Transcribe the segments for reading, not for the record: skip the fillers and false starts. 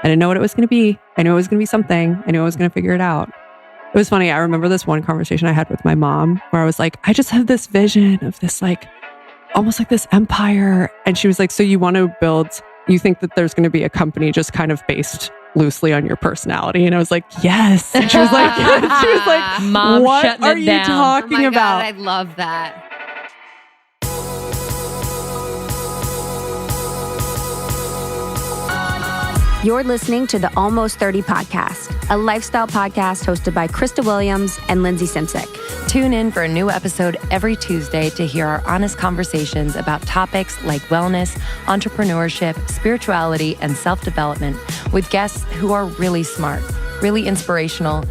I didn't know what it was going to be. I knew it was going to be something. I knew I was going to figure it out. It was funny. I remember this one conversation I had with my mom where I was like, I just have this vision of this like, almost like this empire. And she was like, so you want to build, you think that there's going to be a company just kind of based loosely on your personality? And I was like, yes. And she was like, Mom, what are you talking about? God, I love that. You're listening to the Almost 30 podcast, a lifestyle podcast hosted by Krista Williams and Lindsay Simsick. Tune in for a new episode every Tuesday to hear our honest conversations about topics like wellness, entrepreneurship, spirituality, and self-development with guests who are really smart, really inspirational,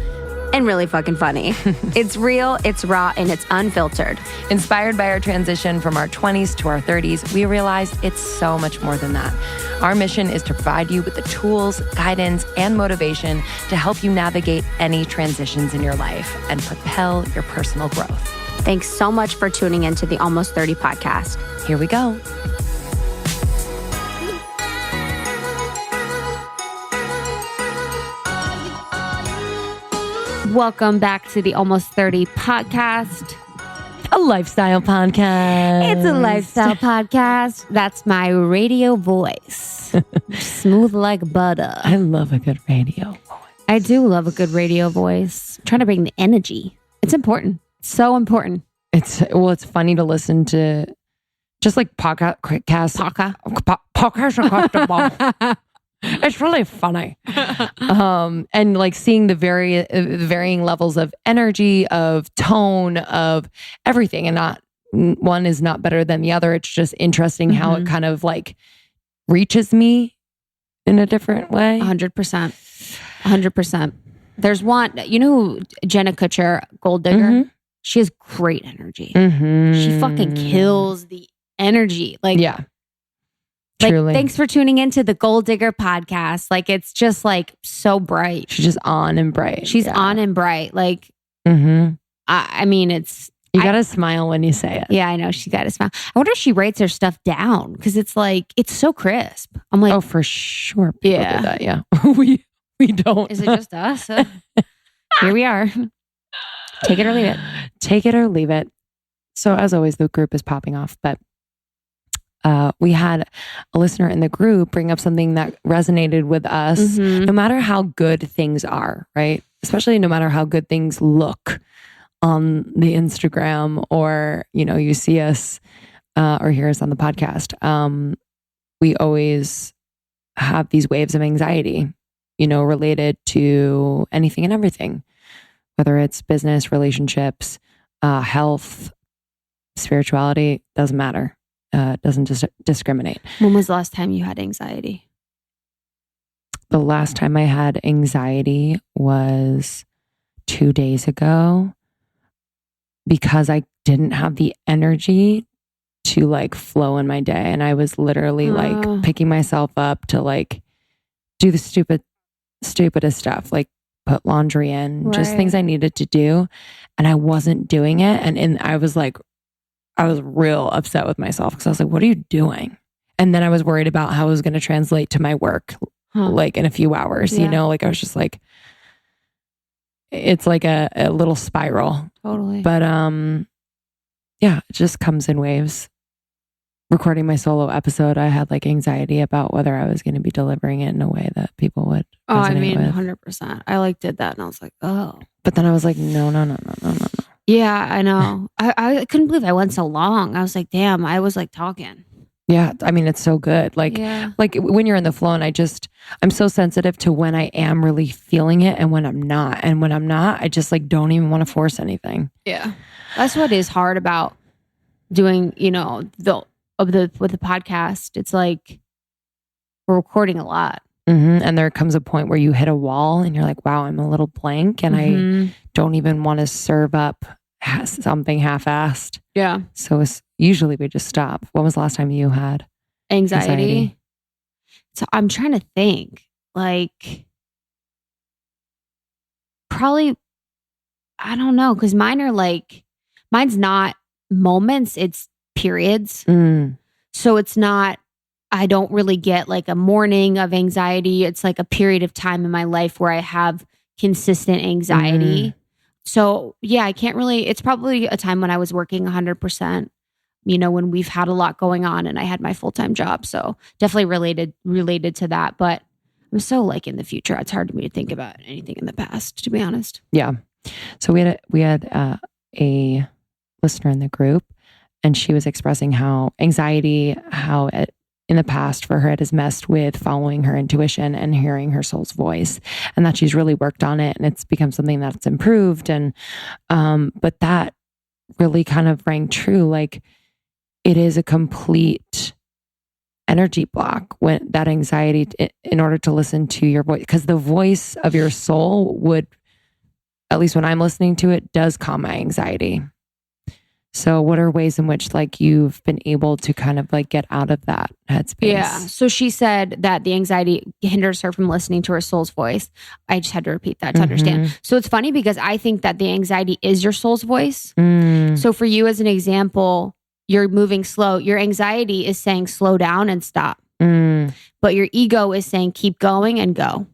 and really fucking funny. It's real, it's raw, and it's unfiltered. Inspired by our transition from our 20s to our 30s, we realized it's so much more than that. Our mission is to provide you with the tools, guidance, and motivation to help you navigate any transitions in your life and propel your personal growth. Thanks so much for tuning into the Almost 30 podcast. Here we go. Welcome back to the Almost 30 podcast. A lifestyle podcast. It's a lifestyle podcast. That's my radio voice. Smooth like butter. I love a good radio voice. I do love a good radio voice. I'm trying to bring the energy. It's important. So important. It's funny to listen to just like podcast. It's really funny. And like seeing the varying levels of energy, of tone, of everything, and not one is not better than the other. It's just interesting how it kind of like reaches me in a different way. 100%. 100%. There's one, you know who Jenna Kutcher, Gold Digger? She has great energy. She fucking kills the energy. Like, yeah. Like, truly. Thanks for tuning into the Gold Digger podcast. Like, it's just like so bright. She's just on and bright. She's on and bright. Like, I mean, it's... You got to smile when you say it. Yeah, I know. She got to smile. I wonder if she writes her stuff down because it's like, it's so crisp. I'm like... Oh, for sure. People do that, yeah. we don't. Is it just us? Here we are. Take it or leave it. Take it or leave it. So as always, the group is popping off, but we had a listener in the group bring up something that resonated with us, no matter how good things are, right? Especially no matter how good things look on the Instagram or, you know, you see us or hear us on the podcast. We always have these waves of anxiety, you know, related to anything and everything, whether it's business, relationships, health, spirituality, doesn't matter. Doesn't just discriminate. When was the last time you had anxiety? The last time I had anxiety was 2 days ago because I didn't have the energy to like flow in my day. And I was literally like picking myself up to like do the stupidest stuff, like put laundry in, just things I needed to do. And I wasn't doing it. And I was real upset with myself because I was like, what are you doing? And then I was worried about how it was going to translate to my work like in a few hours, you know, like I was just like, it's like a little spiral. Totally. But yeah, it just comes in waves. Recording my solo episode, I had like anxiety about whether I was going to be delivering it in a way that people would resonate with. 100%. I like did that and I was like, oh. But then I was like, no. Yeah, I know. I couldn't believe I went so long. I was like, damn, I was like talking. Yeah, I mean, it's so good. Like when you're in the flow, and I'm so sensitive to when I am really feeling it and when I'm not. And when I'm not, I just like don't even want to force anything. Yeah, that's what is hard about doing. You know, with the podcast. It's like we're recording a lot, and there comes a point where you hit a wall, and you're like, wow, I'm a little blank, and I don't even want to serve up something half-assed. Yeah. So usually we just stop. When was the last time you had anxiety? So I'm trying to think, like, probably, I don't know. Cause mine's not moments, it's periods. So it's not, I don't really get like a morning of anxiety. It's like a period of time in my life where I have consistent anxiety. So yeah, I can't really, it's probably a time when I was working 100%, when we've had a lot going on and I had my full-time job. So definitely related to that. But I'm so like in the future, it's hard for me to think about anything in the past, to be honest. Yeah. So we had a listener in the group, and she was expressing how anxiety, in the past for her, it has messed with following her intuition and hearing her soul's voice, and that she's really worked on it, and it's become something that's improved. And but that really kind of rang true. Like, it is a complete energy block when that anxiety, in order to listen to your voice, because the voice of your soul would, at least when I'm listening to it, does calm my anxiety. So what are ways in which like you've been able to kind of like get out of that headspace? Yeah. So she said that the anxiety hinders her from listening to her soul's voice. I just had to repeat that to understand. So it's funny because I think that the anxiety is your soul's voice. So for you, as an example, you're moving slow. Your anxiety is saying slow down and stop. But your ego is saying keep going and go.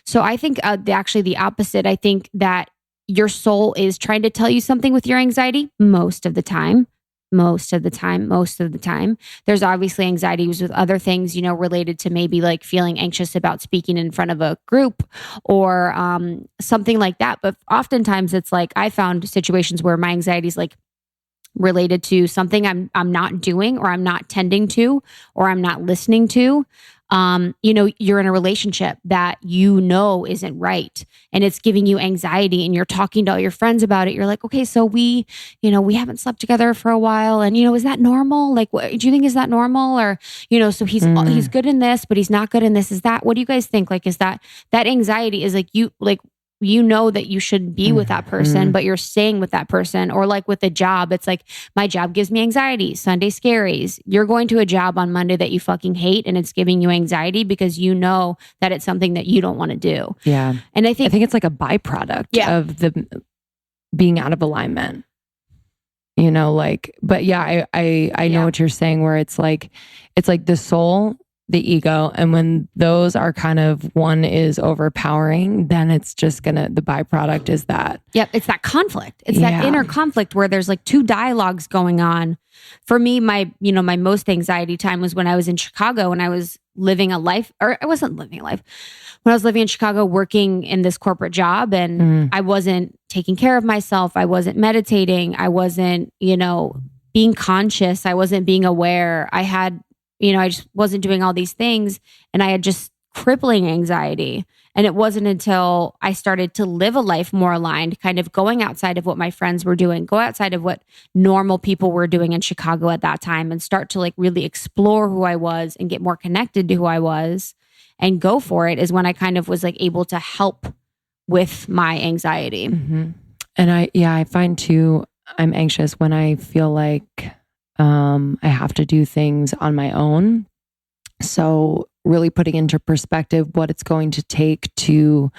So I think actually the opposite. I think that your soul is trying to tell you something with your anxiety most of the time. There's obviously anxieties with other things, related to maybe like feeling anxious about speaking in front of a group or something like that. But oftentimes it's like I found situations where my anxiety is like related to something I'm not doing, or I'm not tending to, or I'm not listening to. You're in a relationship that isn't right, and it's giving you anxiety, and you're talking to all your friends about it. You're like, okay, so we haven't slept together for a while, and is that normal? Like, what do you think? Is that normal? Or so he's good in this, but he's not good in this. Is that, what do you guys think? Like, is that anxiety is like that you should be with that person, but you're staying with that person. Or like with a job, it's like, my job gives me anxiety. Sunday scaries. You're going to a job on Monday that you fucking hate, and it's giving you anxiety because that it's something that you don't want to do. Yeah. And I think it's like a byproduct of the being out of alignment. But yeah, I know what you're saying, where it's like the soul, the ego, and when those are kind of, one is overpowering, then it's just the byproduct is that. Yep. It's that conflict. It's that inner conflict where there's like two dialogues going on. For me, my most anxiety time was when I was in Chicago and I was living a life, or I wasn't living a life. When I was living in Chicago, working in this corporate job, and I wasn't taking care of myself. I wasn't meditating. I wasn't, being conscious. I wasn't being aware. I had, I just wasn't doing all these things, and I had just crippling anxiety. And it wasn't until I started to live a life more aligned, kind of going outside of what my friends were doing, go outside of what normal people were doing in Chicago at that time, and start to like really explore who I was and get more connected to who I was and go for it, is when I kind of was like able to help with my anxiety. And I find too, I'm anxious when I feel like I have to do things on my own. So really putting into perspective what it's going to take to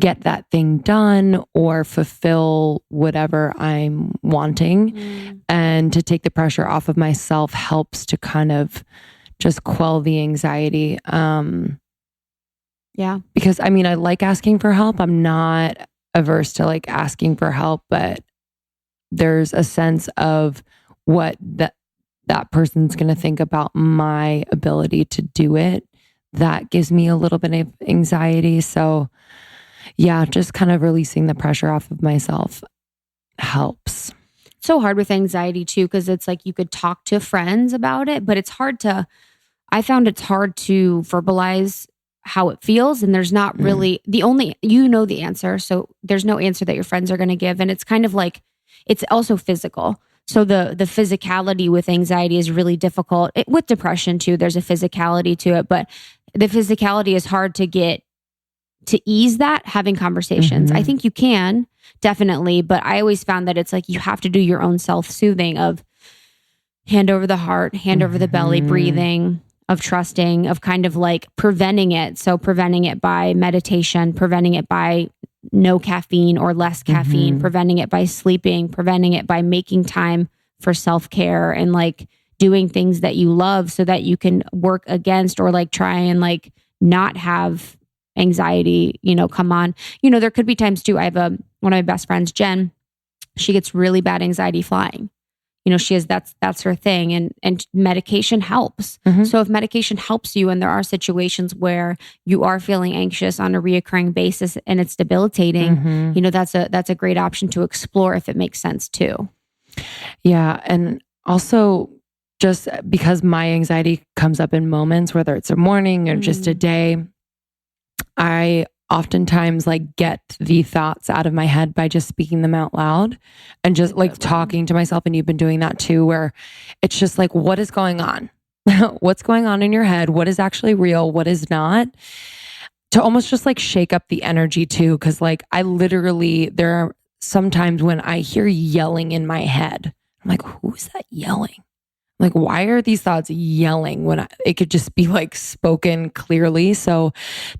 get that thing done or fulfill whatever I'm wanting, and to take the pressure off of myself helps to kind of just quell the anxiety. Because I like asking for help. I'm not averse to like asking for help, but there's a sense of what that person's going to think about my ability to do it. That gives me a little bit of anxiety. So yeah, just kind of releasing the pressure off of myself helps. It's so hard with anxiety too, because it's like you could talk to friends about it, but I found it's hard to verbalize how it feels. And there's not really the answer. So there's no answer that your friends are going to give. And it's kind of like, it's also physical. So the physicality with anxiety is really difficult. With depression too, there's a physicality to it, but the physicality is hard to get to ease that, having conversations. I think you can, definitely, but I always found that it's like you have to do your own self-soothing of hand over the heart, hand over the belly, breathing, of trusting, of kind of like preventing it. So preventing it by meditation, preventing it by no caffeine or less caffeine, preventing it by sleeping, preventing it by making time for self-care, and like doing things that you love so that you can work against or like try and like not have anxiety, come on. There could be times too. I have one of my best friends, Jen, she gets really bad anxiety flying. She has, that's her thing. And medication helps. So if medication helps you and there are situations where you are feeling anxious on a reoccurring basis and it's debilitating, that's a great option to explore if it makes sense too. Yeah. And also just because my anxiety comes up in moments, whether it's a morning or just a day, I oftentimes like get the thoughts out of my head by just speaking them out loud and just like talking to myself. And you've been doing that too, where it's just like, what is going on? What's going on in your head? What is actually real? What is not? To almost just like shake up the energy too. Cause like there are sometimes when I hear yelling in my head, I'm like, who's that yelling? Like, why are these thoughts yelling when it could just be like spoken clearly? So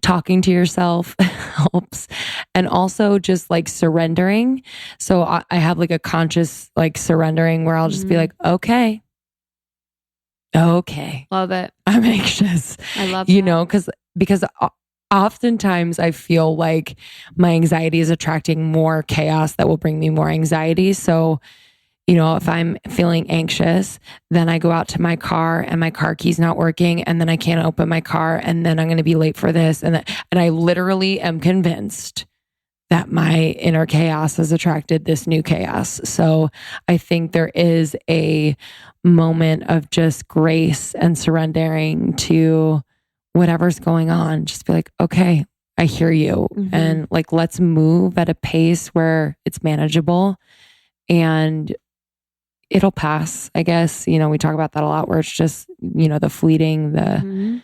talking to yourself helps. And also just like surrendering. So I have like a conscious like surrendering where I'll just be like, okay. Love it. I'm anxious. I love that. Because oftentimes I feel like my anxiety is attracting more chaos that will bring me more anxiety. So if I'm feeling anxious, then I go out to my car and my car key's not working and then I can't open my car and then I'm going to be late for this. And I literally am convinced that my inner chaos has attracted this new chaos. So I think there is a moment of just grace and surrendering to whatever's going on. Just be like, okay, I hear you. And like, let's move at a pace where it's manageable and it'll pass, I guess. We talk about that a lot where it's just, the fleeting, the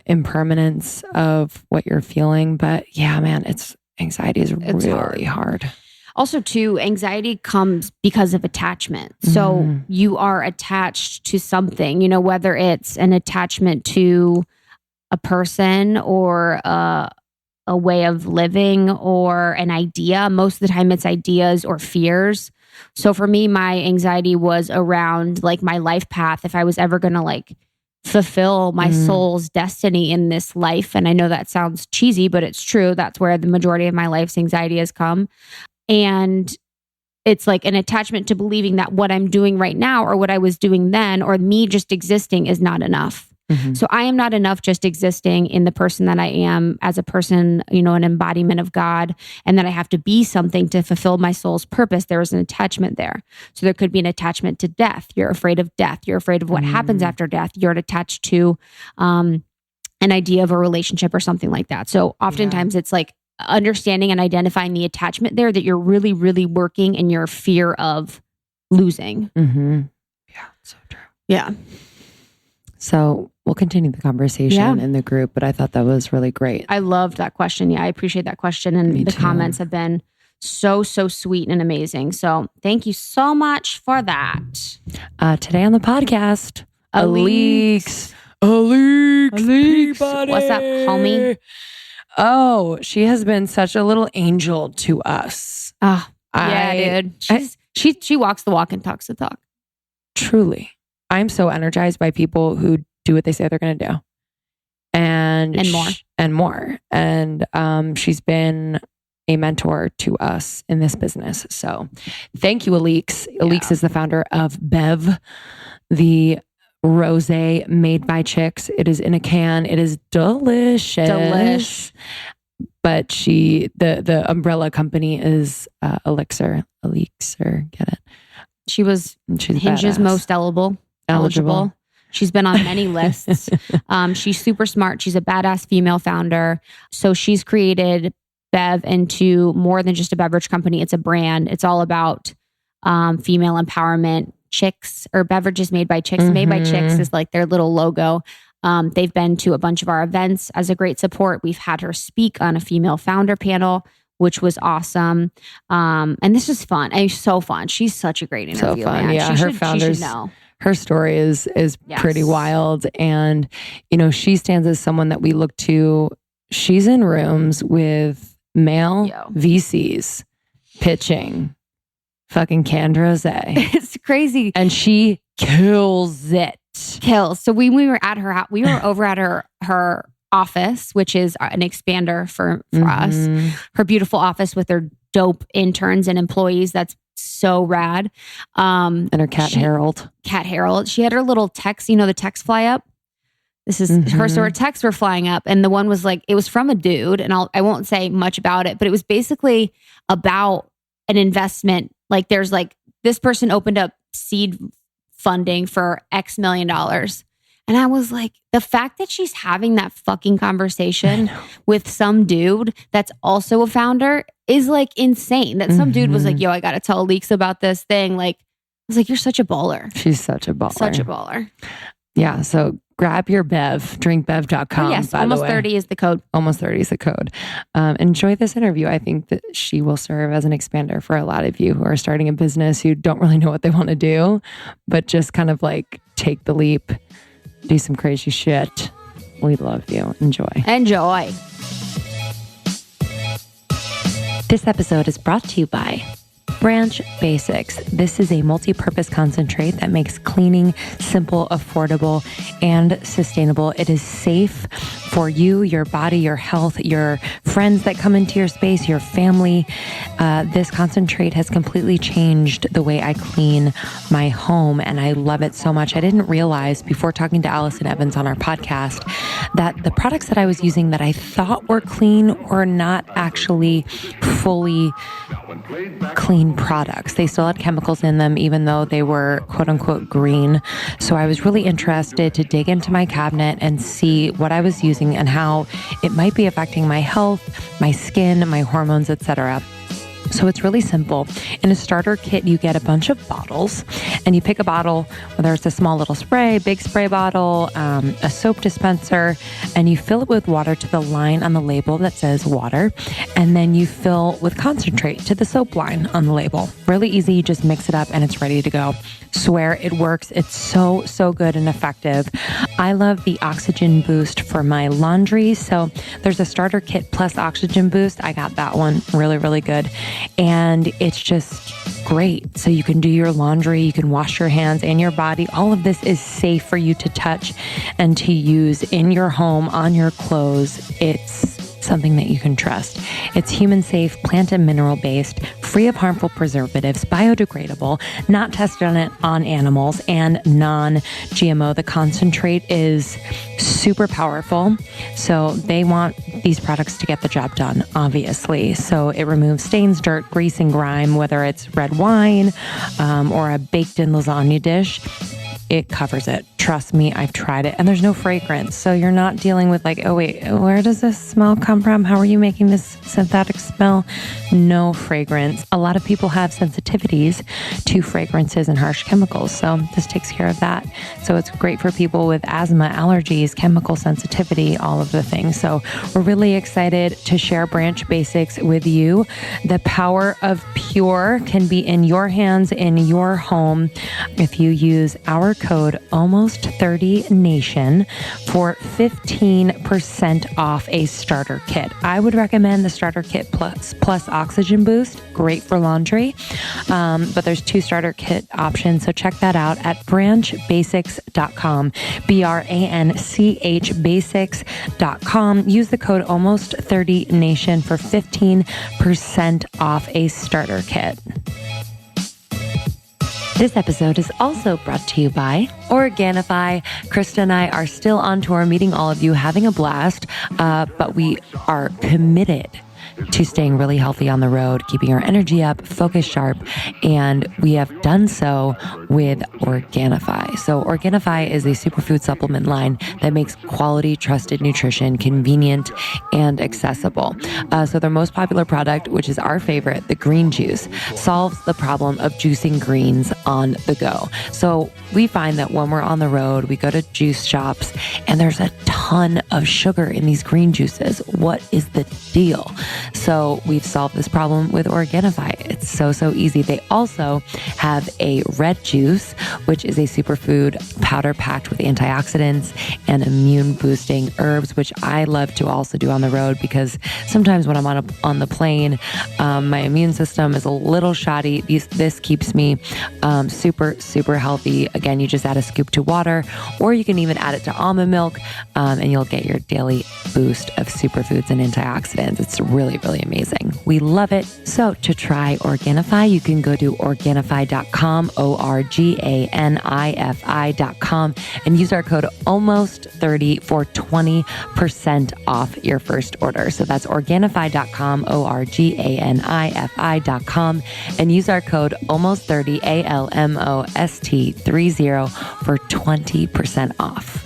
impermanence of what you're feeling. But yeah, man, anxiety is really hard. Also too, anxiety comes because of attachment. So you are attached to something, whether it's an attachment to a person or a way of living or an idea. Most of the time it's ideas or fears. So for me, my anxiety was around like my life path. If I was ever going to like fulfill my soul's destiny in this life. And I know that sounds cheesy, but it's true. That's where the majority of my life's anxiety has come. And it's like an attachment to believing that what I'm doing right now or what I was doing then or me just existing is not enough. So I am not enough just existing in the person that I am as a person, an embodiment of God, and that I have to be something to fulfill my soul's purpose. There is an attachment there. So there could be an attachment to death. You're afraid of death. You're afraid of what happens after death. You're attached to an idea of a relationship or something like that. So oftentimes it's like understanding and identifying the attachment there that you're really, really working in your fear of losing. Yeah, so true. Yeah. So we'll continue the conversation in the group, but I thought that was really great. I loved that question. Yeah, I appreciate that question. And the comments have been so sweet and amazing. So thank you so much for that. Today on the podcast, Alix Peabody. Peabody. What's up, homie? Oh, she has been such a little angel to us. Oh, yeah, dude. She walks the walk and talks the talk. Truly. I'm so energized by people who do what they say they're going to do. And more. And she's been a mentor to us in this business. So thank you, Alix. Yeah. Alix is the founder of Bev, the Rosé made by chicks. It is in a can. It is delicious. But the umbrella company is Elixir. Get it? She's Hinge's badass. most eligible. She's been on many lists. She's super smart. She's a badass female founder. So she's created Bev into more than just a beverage company. It's a brand. It's all about female empowerment. Chicks or beverages made by chicks. Made by chicks is like their little logo. They've been to a bunch of our events as a great support. We've had her speak on a female founder panel, which was awesome. And this was fun. It was so fun. She's such a great interview. So fun. Man. Yeah, she should know. Her story is pretty wild. And, she stands as someone that we look to. She's in rooms with male VCs pitching fucking canned rosé. It's crazy. And she kills it. Kills. So we were at her house. We were over at her office, which is an expander for us. Her beautiful office with her dope interns and employees. That's so rad. And her cat Harold. Cat Harold. She had her little text. You know the text fly up. This is her. So her texts were flying up, and the one was like, it was from a dude, and I won't say much about it, but it was basically about an investment. Like there's like this person opened up seed funding for X million dollars. And I was like, the fact that she's having that fucking conversation with some dude that's also a founder is like insane. That some dude was like, yo, I got to tell Alix about this thing. Like, I was like, you're such a baller. She's such a baller. Such a baller. Yeah. So grab your Bev, drinkbev.com. Oh, yes. Almost 30 is the code. Almost 30 is the code. Enjoy this interview. I think that she will serve as an expander for a lot of you who are starting a business, who don't really know what they want to do, but just kind of like take the leap, do some crazy shit. We love you. Enjoy. Enjoy. This episode is brought to you by Branch Basics. This is a multi-purpose concentrate that makes cleaning simple, affordable, and sustainable. It is safe for you, your body, your health, your friends that come into your space, your family. This concentrate has completely changed the way I clean my home, and I love it so much. I didn't realize before talking to Allison Evans on our podcast that the products that I was using that I thought were clean were not actually fully clean products. They still had chemicals in them, even though they were quote unquote green. So I was really interested to dig into my cabinet and see what I was using and how it might be affecting my health, my skin, my hormones, etc. So it's really simple. In a starter kit, you get a bunch of bottles, and you pick a bottle, whether it's a small little spray, big spray bottle, a soap dispenser, and you fill it with water to the line on the label that says water. And then you fill with concentrate to the soap line on the label. Really easy. You just mix it up and it's ready to go. Swear it works. It's so, so good and effective. I love the oxygen boost for my laundry. So there's a starter kit plus oxygen boost. I got that one. Really, really good. And it's just great. So you can do your laundry, you can wash your hands and your body. All of this is safe for you to touch and to use in your home, on your clothes. It's something that you can trust. It's human safe, plant and mineral based, free of harmful preservatives, biodegradable, not tested on animals, and non-GMO. The concentrate is super powerful. So they want these products to get the job done, obviously. So it removes stains, dirt, grease, and grime, whether it's red wine or a baked in lasagna dish. It covers it. Trust me, I've tried it. And there's no fragrance. So you're not dealing with like, oh wait, where does this smell come from? How are you making this synthetic smell? No fragrance. A lot of people have sensitivities to fragrances and harsh chemicals. So this takes care of that. So it's great for people with asthma, allergies, chemical sensitivity, all of the things. So we're really excited to share Branch Basics with you. The power of pure can be in your hands, in your home, if you use our code ALMOST30NATION for 15% off a starter kit. I would recommend the starter kit plus oxygen boost. Great for laundry. But there's 2 starter kit options. So check that out at branchbasics.com. BRANCH basics.com. Use the code ALMOST30NATION for 15% off a starter kit. This episode is also brought to you by Organifi. Krista and I are still on tour, meeting all of you, having a blast, but we are committed to staying really healthy on the road, keeping our energy up, focus sharp, and we have done so with Organifi. So Organifi is a superfood supplement line that makes quality, trusted nutrition convenient and accessible. So their most popular product, which is our favorite, the green juice, solves the problem of juicing greens on the go. So we find that when we're on the road, we go to juice shops and there's a ton of sugar in these green juices. What is the deal? So we've solved this problem with Organifi. It's so easy. They also have a red juice, which is a superfood powder packed with antioxidants and immune boosting herbs, which I love to also do on the road because sometimes when I'm on the plane, my immune system is a little shoddy. This keeps me super healthy. Again, you just add a scoop to water, or you can even add it to almond milk, and you'll get your daily boost of superfoods and antioxidants. It's really amazing. We love it. So to try Organifi, you can go to Organifi.com, ORGANIFI.com, and use our code ALMOST30 for 20% off your first order. So that's Organifi.com, ORGANIFI.com, and use our code ALMOST30, ALMOST30 for 20% off.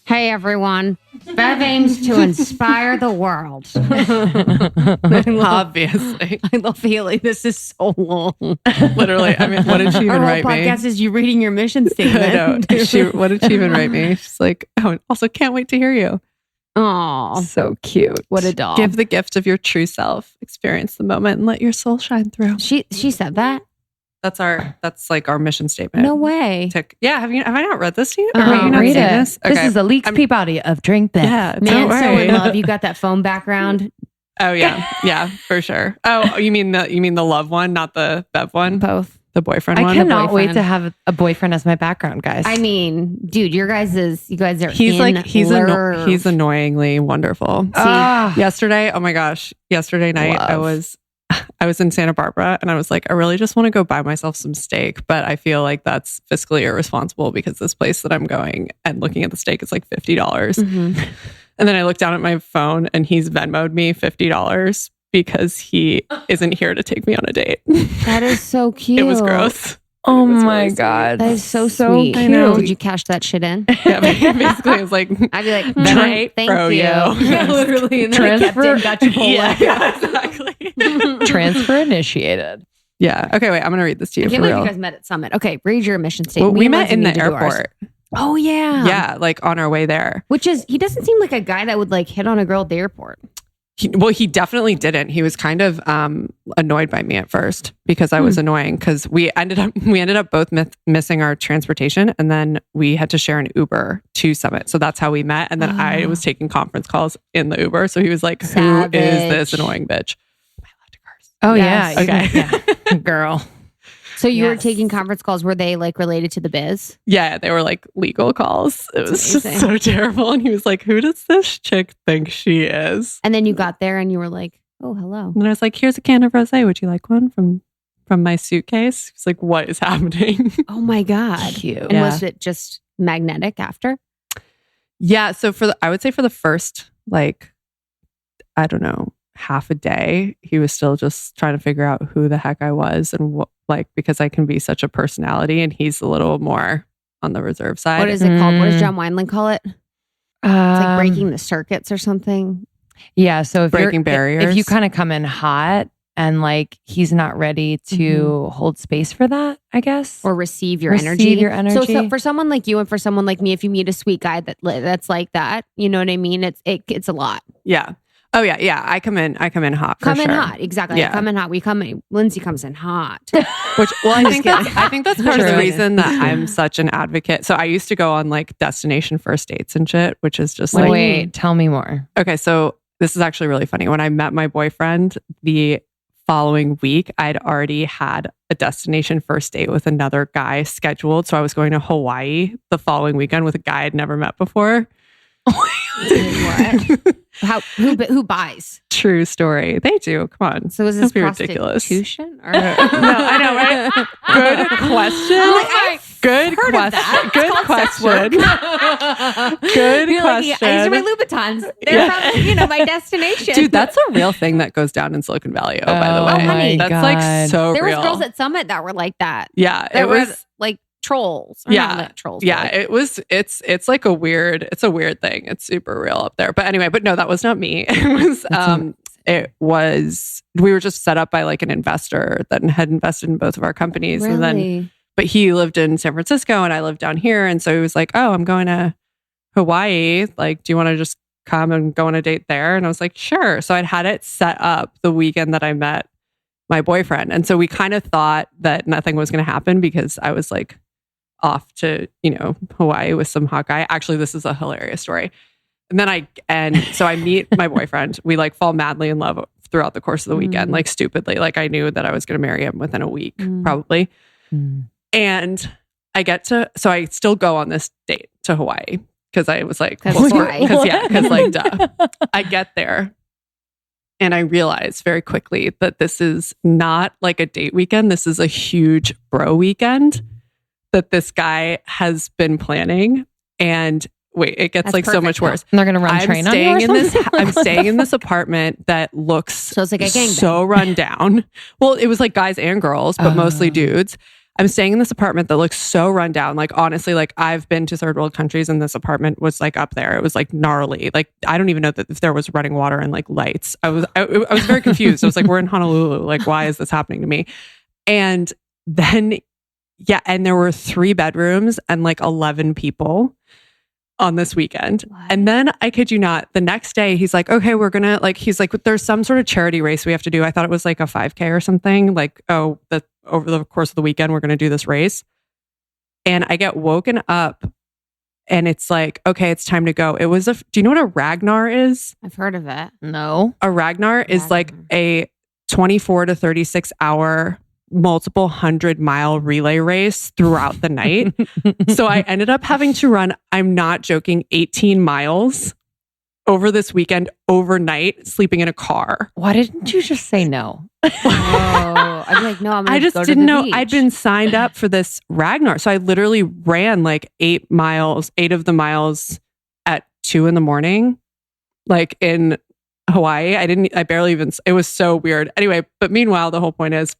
Hey everyone, Bev aims to inspire the world. Obviously. I love Haley. This is so long. Literally. I mean, what did she even Our write whole me? podcast is you reading your mission statement. I know. What did she even write me? She's like, oh, and also can't wait to hear you. Oh, So cute. what a doll. Give the gift of your true self. Experience the moment and let your soul shine through. She said that? That's like our mission statement. No way. Yeah, have I not read this to you? Or Oh, have you not read seen it. this? This is Alix Peabody of Drink Bev. Yeah, Man, don't so worry. in love. You got that foam background? Oh yeah, for sure. Oh, you mean the love one, not the Bev one? Both. The boyfriend I one. cannot wait boyfriend. to have a boyfriend as my background, guys. I mean, dude, you guys are He's he's annoyingly wonderful. Yesterday, oh my gosh, yesterday night I was in Santa Barbara and I was like, I really just want to go buy myself some steak, but I feel like that's fiscally irresponsible because this place that I'm going and looking at the steak is like $50. Mm-hmm. And then I looked down at my phone and he's Venmo'd me $50 because he isn't here to take me on a date. That is so cute. It was gross. oh It was my really God. That is so sweet. cute. I know. Did you cash that shit in? Yeah, basically it was like, I'd be like, Right, thank bro, you. yo. Yeah, literally. And then I kept it and got Chipotle. yeah, exactly. Transfer initiated. Yeah. Okay, wait, I'm going to read this to you I for can't believe real. you guys met at Summit. Okay, read your mission Well, statement. we Me and met Lindsay in the need to do ours. airport. Oh, yeah. Yeah, like on our way there. Which is, he doesn't seem like a guy that would like hit on a girl at the airport. He definitely didn't. He was kind of annoyed by me at first because I was annoying because we ended up both missing our transportation and then we had to share an Uber to Summit. So that's how we met. And then I was taking conference calls in the Uber. So he was like, Savage. "Who is this annoying bitch?" Am I allowed to curse? Oh, Yes. yeah. Okay. Yeah. Girl. So you were Yes. taking conference calls. Were they like related to the biz? Yeah, they were like legal calls. It was just amazing. so terrible. And he was like, "Who does this chick think she is?" And then you got there and you were like, oh, hello. And I was like, "Here's a can of rosé. Would you like one from my suitcase?" He's like, "What is happening?" Oh my God. Cute. And Yeah. was it just magnetic after? Yeah. So I would say for the first, like, I don't know, half a day, he was still just trying to figure out who the heck I was and what, like, because I can be such a personality and he's a little more on the reserve side. What is it called? What does John Wineland call it? It's like breaking the circuits or something. Yeah. So if Breaking if barriers. you kind of come in hot and like he's not ready to hold space for that, I guess. Or receive your Receive energy. your energy. So for someone like you and for someone like me, if you meet a sweet guy that's like that, you know what I mean? It's a lot. Yeah. Oh yeah. Yeah. I come in hot. For Come in sure. hot. Exactly. Yeah. I come in hot. Lindsay comes in hot. Which, well, I think that's part of the True. reason that I'm such an advocate. So I used to go on like destination first dates and shit, which is just like, Wait, tell me more. okay. So this is actually really funny. When I met my boyfriend, the following week, I'd already had a destination first date with another guy scheduled. So I was going to Hawaii the following weekend with a guy I'd never met before. What? Who buys? True story. They do. Come on. So is this Don't be ridiculous. prostitution? Or? No, I know, right? Good question. Good question. Good question. Good You're like, question. yeah, these are my Louboutins. They're from, my destination. Dude, that's a real thing that goes down in Silicon Valley. Oh, by the Oh way, my that's God. like so there real. was girls at Summit that were like that. Yeah, That it were was. like trolls. Or Yeah. not trolls. Yeah, but, like, it was. It's like a weird thing. It's super real up there. But anyway, but no, that was not me. It was. We were just set up by like an investor that had invested in both of our companies, and then. really? But he lived in San Francisco and I lived down here, and so he was like, "Oh, I'm going to Hawaii. Like, do you want to just come and go on a date there? And I was like, sure. So I'd had it set up the weekend that I met my boyfriend. And so we kind of thought that nothing was going to happen because I was like off to, Hawaii with some hot guy. Actually, this is a hilarious story. And so I meet my boyfriend. We like fall madly in love throughout the course of the weekend, like stupidly. Like I knew that I was going to marry him within a week, probably. And so I still go on this date to Hawaii because I was like, because like, duh. I get there and I realize very quickly that this is not like a date weekend. This is a huge bro weekend that this guy has been planning. And wait, it gets like so much worse. And they're going to run train on you or something? I'm staying in this apartment that looks so it's like a gangbang. So run down. Well, it was like guys and girls, but mostly dudes. I'm staying in this apartment that looks so run down. Like honestly, like I've been to third world countries and this apartment was like up there. It was like gnarly. Like I don't even know that if there was running water and like lights. I was very confused. I was like, we're in Honolulu. Like why is this happening to me? And then and there were 3 bedrooms and like 11 people on this weekend. What? And then I kid you not, the next day he's like, okay, we're gonna he's like, there's some sort of charity race we have to do. I thought it was like a 5K or something. Like, over the course of the weekend, we're gonna do this race. And I get woken up and it's like, okay, it's time to go. It was do you know what a Ragnar is? I've heard of it. No. A Ragnar is like a 24 to 36 hour multiple 100-mile relay race throughout the night. So I ended up having to run, I'm not joking, 18 miles over this weekend overnight, sleeping in a car. Why didn't you just say no? I'd be like, no, I just didn't know I'd been signed up for this Ragnar. So I literally ran like 8 of the miles at 2 a.m, like in Hawaii. I barely even, it was so weird. Anyway, but meanwhile, the whole point is,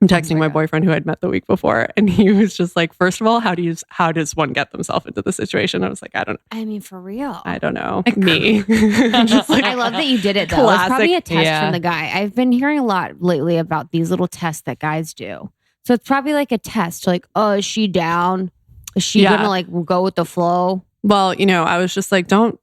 I'm texting my boyfriend who I'd met the week before, and he was just like, first of all, how does one get themselves into the situation? I was like, I don't know. I mean, for real. I don't know. Me. Just like, I love that you did it though. It's probably a test from the guy. I've been hearing a lot lately about these little tests that guys do. So it's probably like a test, like, oh, is she down? Is she gonna like go with the flow? Well, I was just like, don't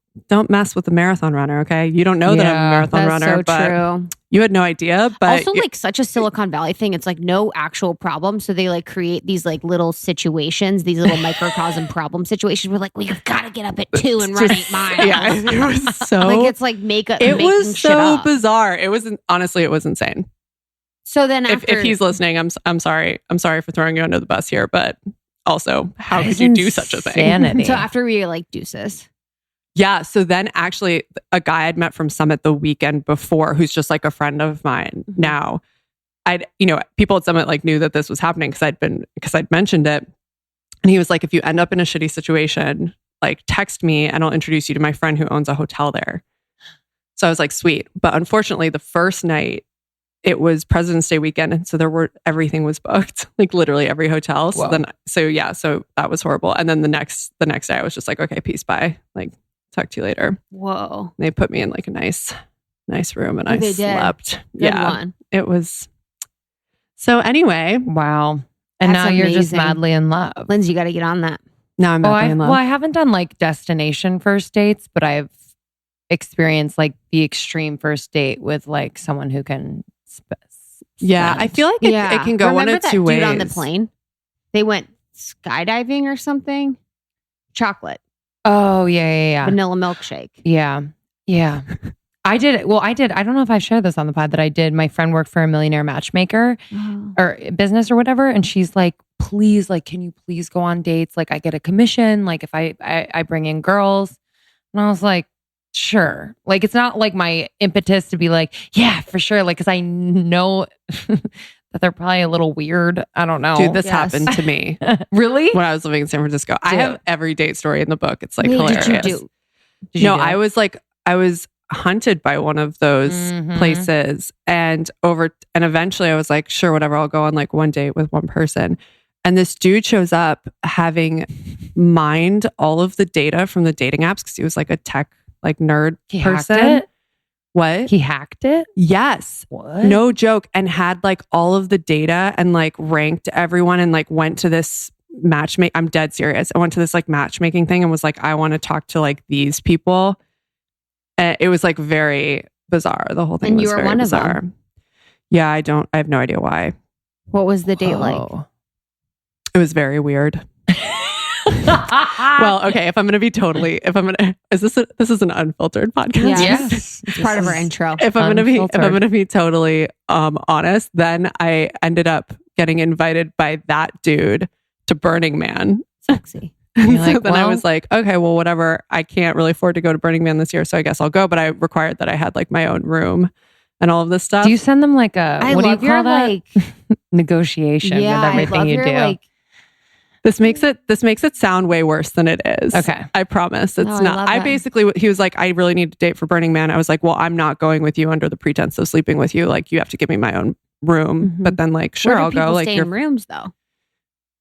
mess with the marathon runner, okay? You don't know that I'm a marathon runner, so but true. You had no idea. But also, like such a Silicon Valley thing. It's like no actual problem, so they like create these like little situations, these little microcosm problem situations. Where like, well, you've got to get up at 2 and run 8 miles. Yeah, it was so like it's like It was so bizarre. It was honestly, it was insane. So then, if he's listening, I'm sorry. I'm sorry for throwing you under the bus here, but also, how could you do such a thing? So after we were like deuces. Yeah. So then actually a guy I'd met from Summit the weekend before, who's just like a friend of mine now, people at Summit like knew that this was happening because I'd mentioned it. And he was like, if you end up in a shitty situation, like text me and I'll introduce you to my friend who owns a hotel there. So I was like, sweet. But unfortunately the first night it was President's Day weekend. And so everything was booked, like literally every hotel. So so that was horrible. And then the next day I was just like, okay, peace, bye. Like, talk to you later. Whoa. They put me in like a nice room and I slept. Good one. It was. So anyway. Wow. And now you're just madly in love. Lindsay, you got to get on that. Now I'm madly in love. Well, I haven't done like destination first dates, but I've experienced like the extreme first date with like someone who can I feel like it can go one of two ways. Dude on the plane? They went skydiving or something? Chocolate. Oh, yeah. Vanilla milkshake. Yeah. I did it. Well, I did. I don't know if I've shared this on the pod that I did. My friend worked for a millionaire matchmaker or business or whatever. And she's like, please, like, can you please go on dates? Like, I get a commission. Like, if I bring in girls. And I was like, sure. Like, it's not like my impetus to be like, yeah, for sure. Like, because I know that they're probably a little weird. I don't know. Dude, this happened to me. Really? When I was living in San Francisco. I have every date story in the book. It's like hilarious. Did you do? I was hunted by one of those places and eventually I was like, sure, whatever. I'll go on like one date with one person. And this dude shows up having mined all of the data from the dating apps because he was like a tech like nerd person. Hacked it? What? He hacked it? Yes. What? No joke. And had like all of the data and like ranked everyone and like went to this I'm dead serious. I went to this like matchmaking thing and was like, I want to talk to like these people. And it was like very bizarre. The whole thing And was you were very one bizarre. of them. Yeah, I have no idea why. What was the date like? It was very weird. Well, okay, this is an unfiltered podcast. Yes. It's part of our intro. If I'm going to be totally honest, then I ended up getting invited by that dude to Burning Man. Sexy. And so then I was like, okay, well, whatever. I can't really afford to go to Burning Man this year, so I guess I'll go. But I required that I had like my own room and all of this stuff. Do you send them like what do you call that? Like, negotiation with everything you do. Like, This makes it sound way worse than it is. Okay. I promise it's No, not. I basically, he was like, I really need to date for Burning Man. I was like, well, I'm not going with you under the pretense of sleeping with you. Like, you have to give me my own room. Mhm. But then like, sure, where do I'll go. people Like, stay in rooms though.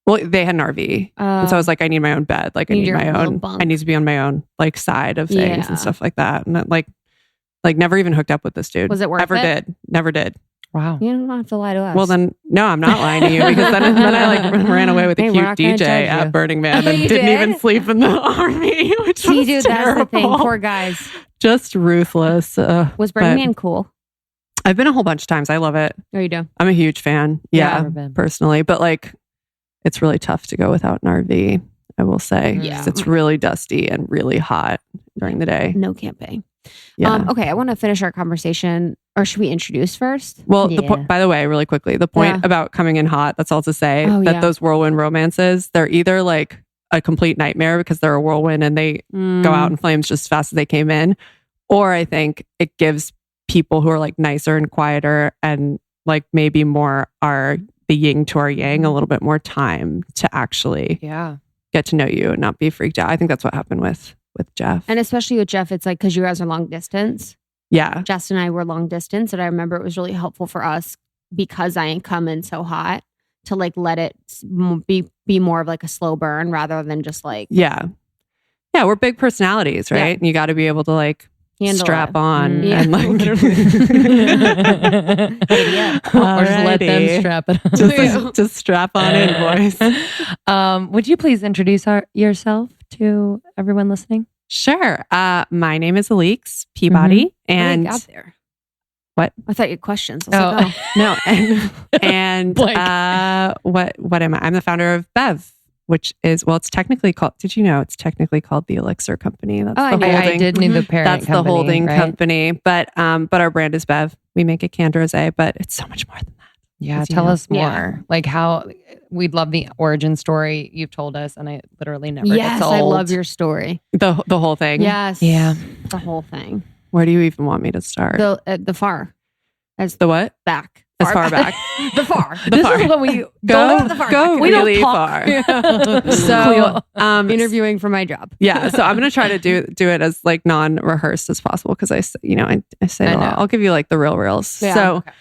well, they had an RV. And so I was like, I need my own bed. Like, I Need need your my little own, bunk. I need to be on my own like side of things Yeah. and stuff like that. And like never even hooked up with this dude. Was it worth it? Never did. Wow. You don't have to lie to us. Well, then, no, I'm not lying to you because then I like ran away with a Hey, we're cute not gonna DJ judge at you. Burning Man Oh, and you didn't did? even sleep in the RV, which See, was dude, terrible. that's the thing. Poor guys. Just ruthless. Was Burning but Man cool? I've been a whole bunch of times. I love it. Oh, you do? I'm a huge fan. Yeah, Yeah, never been. personally, but like, it's really tough to go without an RV. I will say, Yeah. 'cause it's really dusty and really hot during the day. No camping. Yeah. Okay, I want to finish our conversation. Or should we introduce first? Well, Yeah. by the way, really quickly, the point Yeah. about coming in hot, that's all to say Oh, that yeah. those whirlwind romances, they're either like a complete nightmare because they're a whirlwind and they go out in flames just as fast as they came in. Or I think it gives people who are like nicer and quieter and like maybe more are the yin to our yang a little bit more time to actually get to know you and not be freaked out. I think that's what happened with Jeff. And especially with Jeff, it's like because you guys are long distance. Yeah. Jess and I were long distance, and I remember it was really helpful for us because I ain't coming so hot to like let it be more of like a slow burn rather than just like Yeah. Yeah. We're big personalities, right? Yeah. And you got to be able to like handle strap it. on Yeah. and like Or just let them Alrighty. strap it on. just strap on in, boys. Would you please introduce yourself to everyone listening? Sure. My name is Alix Peabody, and out there. What? I thought you had questions. I was like, oh. no, and what am I? I'm the founder of Bev, which is it's technically called. Did you know it's technically called the Elixir Company? That's I the knew. holding. I did know the parent. That's company, the holding right? company, but our brand is Bev. We make a canned rosé, but it's so much more than that. Yeah, As you tell know. us more. Yeah. Like how we'd love the origin story you've told us, and I literally never. Yes, get I sold. love your story. The whole thing. Yes. Yeah. The whole thing. Where do you even want me to start? The far. As The what? back. As far back. The far. This far. is what we Go the far go back. We don't really talk. far. So Interviewing for my job. yeah, so I'm gonna try to do it as like non-rehearsed as possible because I say I a lot. know. I'll give you like the reals. Yeah. So Okay.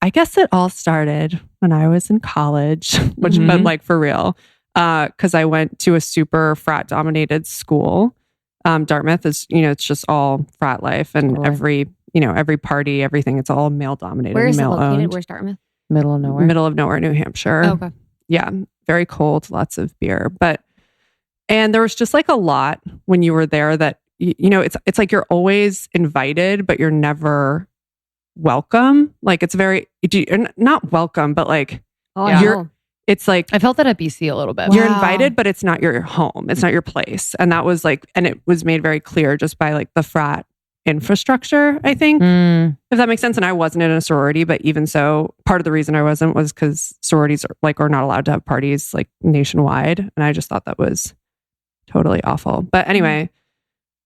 I guess it all started when I was in college, which Mhm. but like for real, because I went to a super frat dominated school. Dartmouth is it's just all frat life and Totally. every party, everything. It's all male dominated, Where is it male located? owned. Where's Dartmouth? Middle of nowhere. Middle of nowhere, New Hampshire. Oh, okay. Yeah, very cold, lots of beer. And there was just like a lot when you were there that, it's like you're always invited, but you're never welcome. Like it's very, you're not welcome, but like Oh, Yeah. I You're- know. it's like I felt that at BC a little bit. you're Wow. invited, but it's not your home. It's not your place. And that was like, and it was made very clear just by like the frat infrastructure, I think. Mm, If that makes sense. And I wasn't in a sorority, but even so, part of the reason I wasn't was because sororities are not allowed to have parties like nationwide. And I just thought that was totally awful. But anyway,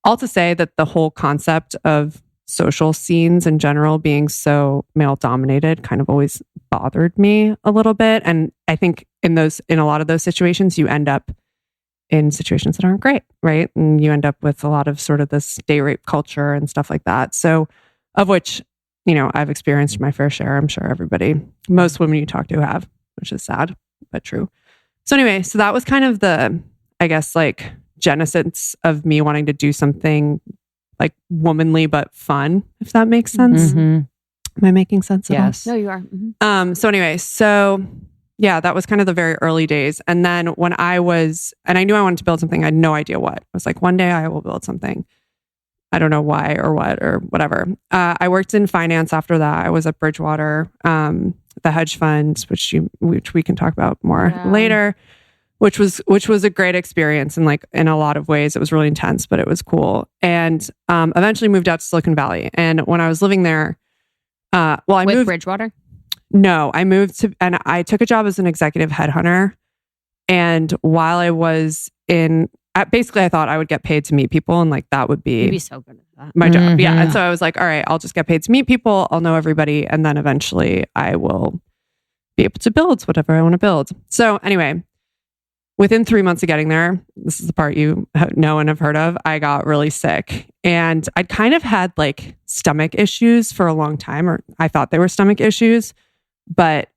all to say that the whole concept of social scenes in general being so male dominated kind of always bothered me a little bit. And I think in a lot of those situations, you end up in situations that aren't great, right? And you end up with a lot of sort of this day rape culture and stuff like that. So, of which, I've experienced my fair share. I'm sure most women you talk to have, which is sad, but true. So anyway, so that was kind of the, I guess, like genesis of me wanting to do something like womanly but fun, if that makes sense. mhm. Am I making sense? at all? Yes. No, you are. Mhm. So anyway, so Yeah, that was kind of the very early days. And then when I knew I wanted to build something, I had no idea what. I was like, one day I will build something. I don't know why or what or whatever. I worked in finance after that. I was at Bridgewater, the hedge funds, which we can talk about more later, which was a great experience. And like in a lot of ways, it was really intense, but it was cool. And eventually moved out to Silicon Valley. And when I was living there, I moved Bridgewater. No, I moved to, and I took a job as an executive headhunter. And while I was basically, I thought I would get paid to meet people, and like that would be, You'd be so good at that. My job. Yeah. And so I was like, all right, I'll just get paid to meet people. I'll know everybody. And then eventually I will be able to build whatever I want to build. So anyway, within 3 months of getting there, this is the part you know and have heard of, I got really sick. And I'd kind of had like stomach issues for a long time, or I thought they were stomach issues, but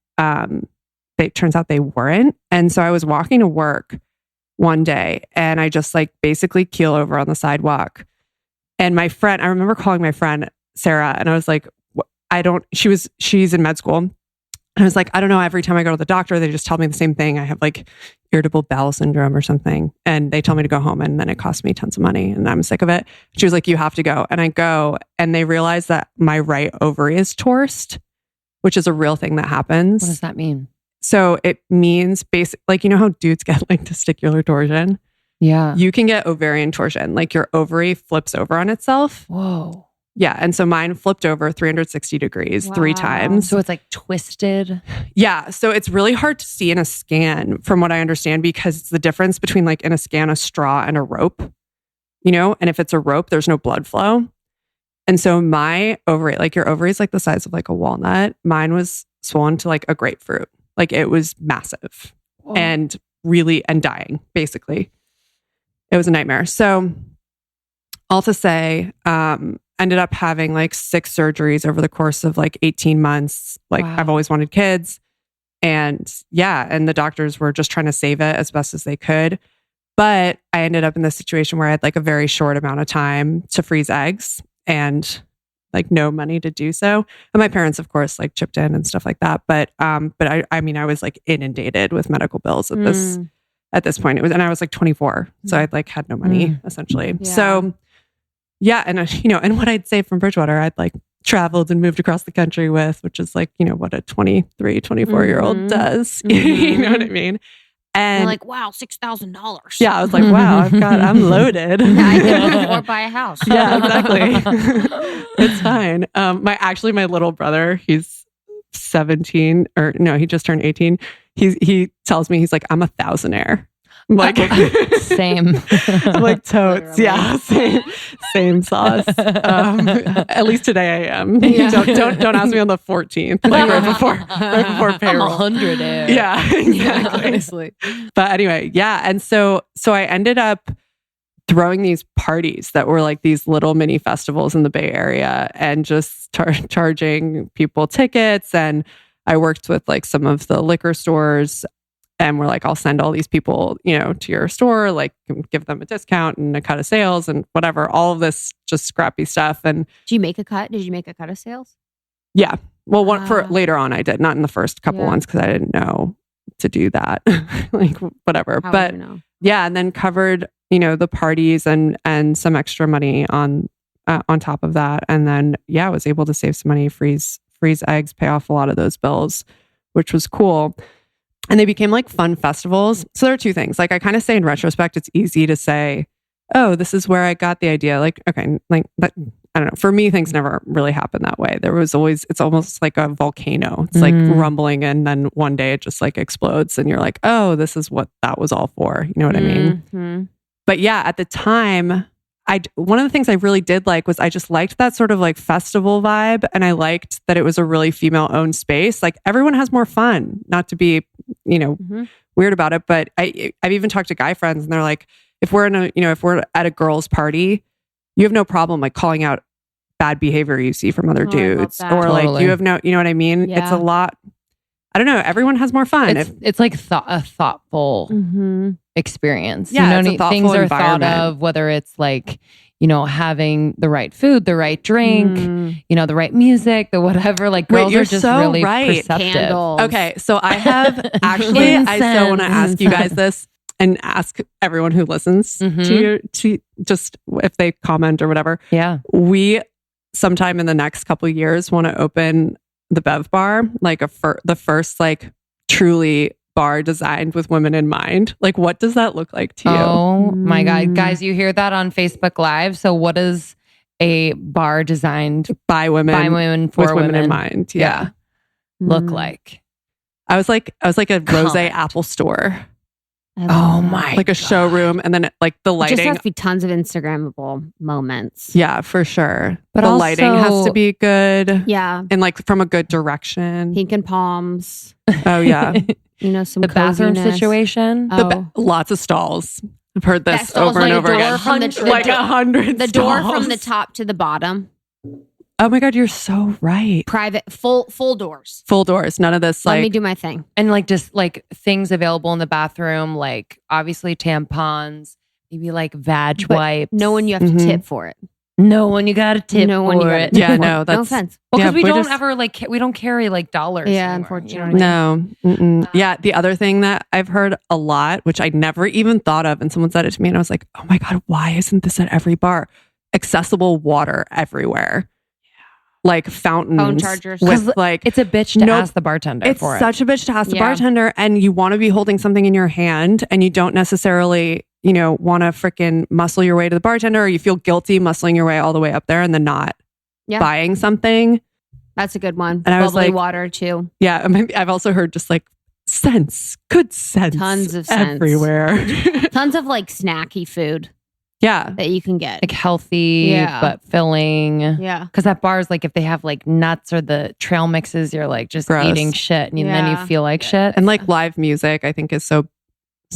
it turns out they weren't. And so I was walking to work one day and I just like basically keel over on the sidewalk. And my friend, I remember calling my friend Sarah, and I was like, she's in med school. And I was like, I don't know, every time I go to the doctor, they just tell me the same thing. I have like irritable bowel syndrome or something. And they tell me to go home, and then it costs me tons of money and I'm sick of it. She was like, you have to go. And I go, and they realize that my right ovary is torsed, which is a real thing that happens. What does that mean? So it means like, you know how dudes get like testicular torsion? Yeah. You can get ovarian torsion. Like your ovary flips over on itself. Whoa. Yeah. And so mine flipped over 360 degrees 3 times. So it's like twisted. Yeah. So it's really hard to see in a scan from what I understand, because it's the difference between like in a scan, a straw and a rope, you know? And if it's a rope, there's no blood flow. And so my ovary, like your ovary is like the size of like a walnut. Mine was swollen to like a grapefruit. Like it was massive. Whoa. And dying, basically. It was a nightmare. So all to say, ended up having like 6 surgeries over the course of like 18 months. Like I've always wanted kids. And and the doctors were just trying to save it as best as they could. But I ended up in this situation where I had like a very short amount of time to freeze eggs and like no money to do so. And my parents, of course, like chipped in and stuff like that. But I mean, I was like inundated with medical bills at this point. And I was like 24. So I'd like had no money essentially. Yeah. So and and what I'd saved from Bridgewater, I'd like traveled and moved across the country with, which is like, you know, what a 23, 24-year-old does. You know what I mean? And you're like, wow, $6,000. Yeah, I was like, wow, I'm loaded. I can afford buy a house. Yeah, exactly. It's fine. My little brother, he's 17, or no, he just turned 18. He tells me, he's like, I'm a thousandaire. I'm like, same. I'm like, totes. Literally. Yeah, same sauce. At least today I am. Yeah. Don't ask me on the 14th, like right before payroll. I'm 100. Yeah, exactly. Yeah, honestly. But anyway, and so I ended up throwing these parties that were like these little mini festivals in the Bay Area, and just charging people tickets. And I worked with like some of the liquor stores. And we're like, I'll send all these people, you know, to your store, like give them a discount and a cut of sales and whatever, all of this just scrappy stuff. And did you make a cut? Did you make a cut of sales? Yeah. Well, for later on I did, not in the first couple ones, because I didn't know to do that, like whatever. But and then covered, you know, the parties and some extra money on top of that. And then, I was able to save some money, freeze eggs, pay off a lot of those bills, which was cool. And they became like fun festivals. So there are 2 things. Like I kind of say in retrospect, it's easy to say, oh, this is where I got the idea. Like, okay, like that, I don't know. For me, things never really happened that way. There was always, it's almost like a volcano. It's like rumbling, and then one day it just like explodes and you're like, oh, this is what that was all for. You know what I mean? Mm-hmm. But at the time, one of the things I really did like was I just liked that sort of like festival vibe. And I liked that it was a really female owned space. Like everyone has more fun, not to be, you know, weird about it. But I've even talked to guy friends, and they're like, if we're at a girl's party, you have no problem like calling out bad behavior you see from other dudes, or like you have no, you know what I mean? Yeah. It's a lot. I don't know. Everyone has more fun. It's like a thoughtful experience. Yeah, you know, things are thought of, whether it's like, having the right food, the right drink, the right music, the whatever. Like girls are just so really right. perceptive. Candles. Okay, so I have actually, I still want to ask you guys this and ask everyone who listens to just if they comment or whatever. Yeah. We sometime in the next couple of years want to open the Bev bar, like the first like truly bar designed with women in mind. Like what does that look like to you? Oh my God. Guys, you hear that on Facebook Live. So what is a bar designed by women for with women in mind? Yeah. Look like? I was like a Rosé Apple store. Oh my like a showroom, and then like the lighting. Just has to be tons of Instagrammable moments. Yeah, for sure. But the also, lighting has to be good. Yeah, and like from a good direction. Pink and palms. Oh yeah, some the bathroom coziness. situation. Lots of stalls. I've heard this over like and over again. Like 100 the stalls. door from the top to the bottom. Oh my God, you're so right. Private, full doors. Full doors. None of this. Let like me do my thing. And like just like things available in the bathroom, like obviously tampons, maybe like vag wipes. No one you have to tip for it. No one you got to tip No one you for gotta it. tip Yeah, for no, it. that's No offense. Well, because yeah, we don't ever like we don't carry like dollars. Yeah, anymore, unfortunately. No. Yeah, the other thing that I've heard a lot, which I never even thought of, and someone said it to me, and I was like, oh my God, why isn't this at every bar? Accessible water everywhere. Like fountains, phone chargers. with like it's a bitch to ask the bartender it's for it. such a bitch to ask the Yeah. bartender, and you want to be holding something in your hand, and you don't necessarily, want to freaking muscle your way to the bartender, or you feel guilty muscling your way all the way up there and then not buying something. That's a good one. And I was Bubbly like, water too. Yeah, I've also heard just like good sense, Tons of sense. everywhere. Tons of like snacky food Yeah, that you can get. like healthy Yeah. but filling. Yeah. Because at bars, like if they have like nuts or the trail mixes, you're like just Gross. eating shit, and then you Yeah. feel like shit. and like live music, I think it's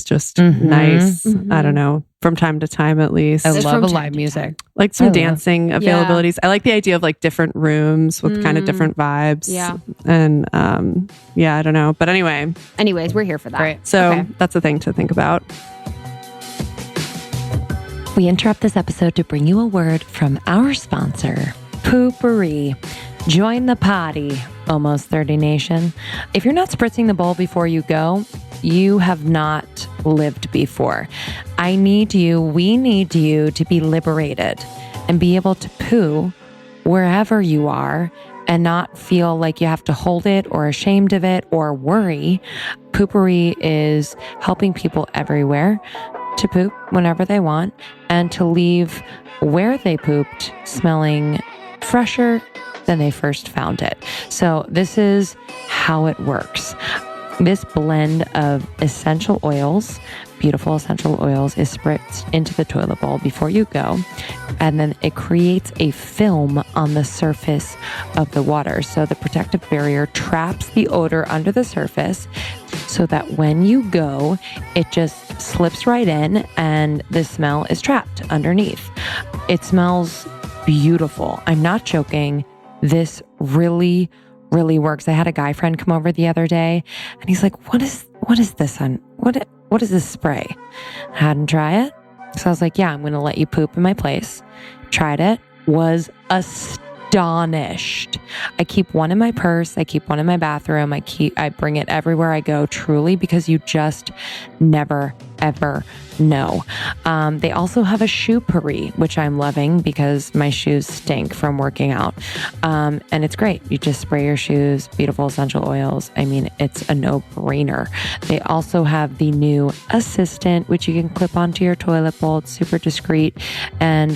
just Mhm. nice. Mhm. I don't know, from time to time at least. I It's love from a time live to music. Like some I love- dancing availabilities. I like the idea of like different rooms with kind of different vibes. Yeah. And I don't know. But anyway, Anyways, we're here for that. Great. so Okay. that's a thing to think about. We interrupt this episode to bring you a word from our sponsor, Poopery. Join the party, Almost 30 Nation. If you're not spritzing the bowl before you go, you have not lived before. We need you to be liberated and be able to poo wherever you are and not feel like you have to hold it or ashamed of it or worry. Poopery is helping people everywhere to poop whenever they want and to leave where they pooped smelling fresher than they first found it. So this is how it works. This blend of essential oils, beautiful essential oils, is spritzed into the toilet bowl before you go. And then it creates a film on the surface of the water. So the protective barrier traps the odor under the surface so that when you go, it just slips right in and the smell is trapped underneath. It smells beautiful. I'm not joking. This really works. I had a guy friend come over the other day and he's like, what is this on? What is this spray? I had him try it. So I was like, yeah, I'm going to let you poop in my place. Tried it. Was astonished. I keep one in my purse. I keep one in my bathroom. I bring it everywhere I go, truly, because you just never, ever know. They also have a shoe puree, which I'm loving because my shoes stink from working out. And it's great. You just spray your shoes, beautiful essential oils. I mean, it's a no-brainer. They also have the new Assistant, which you can clip onto your toilet bowl. It's super discreet. And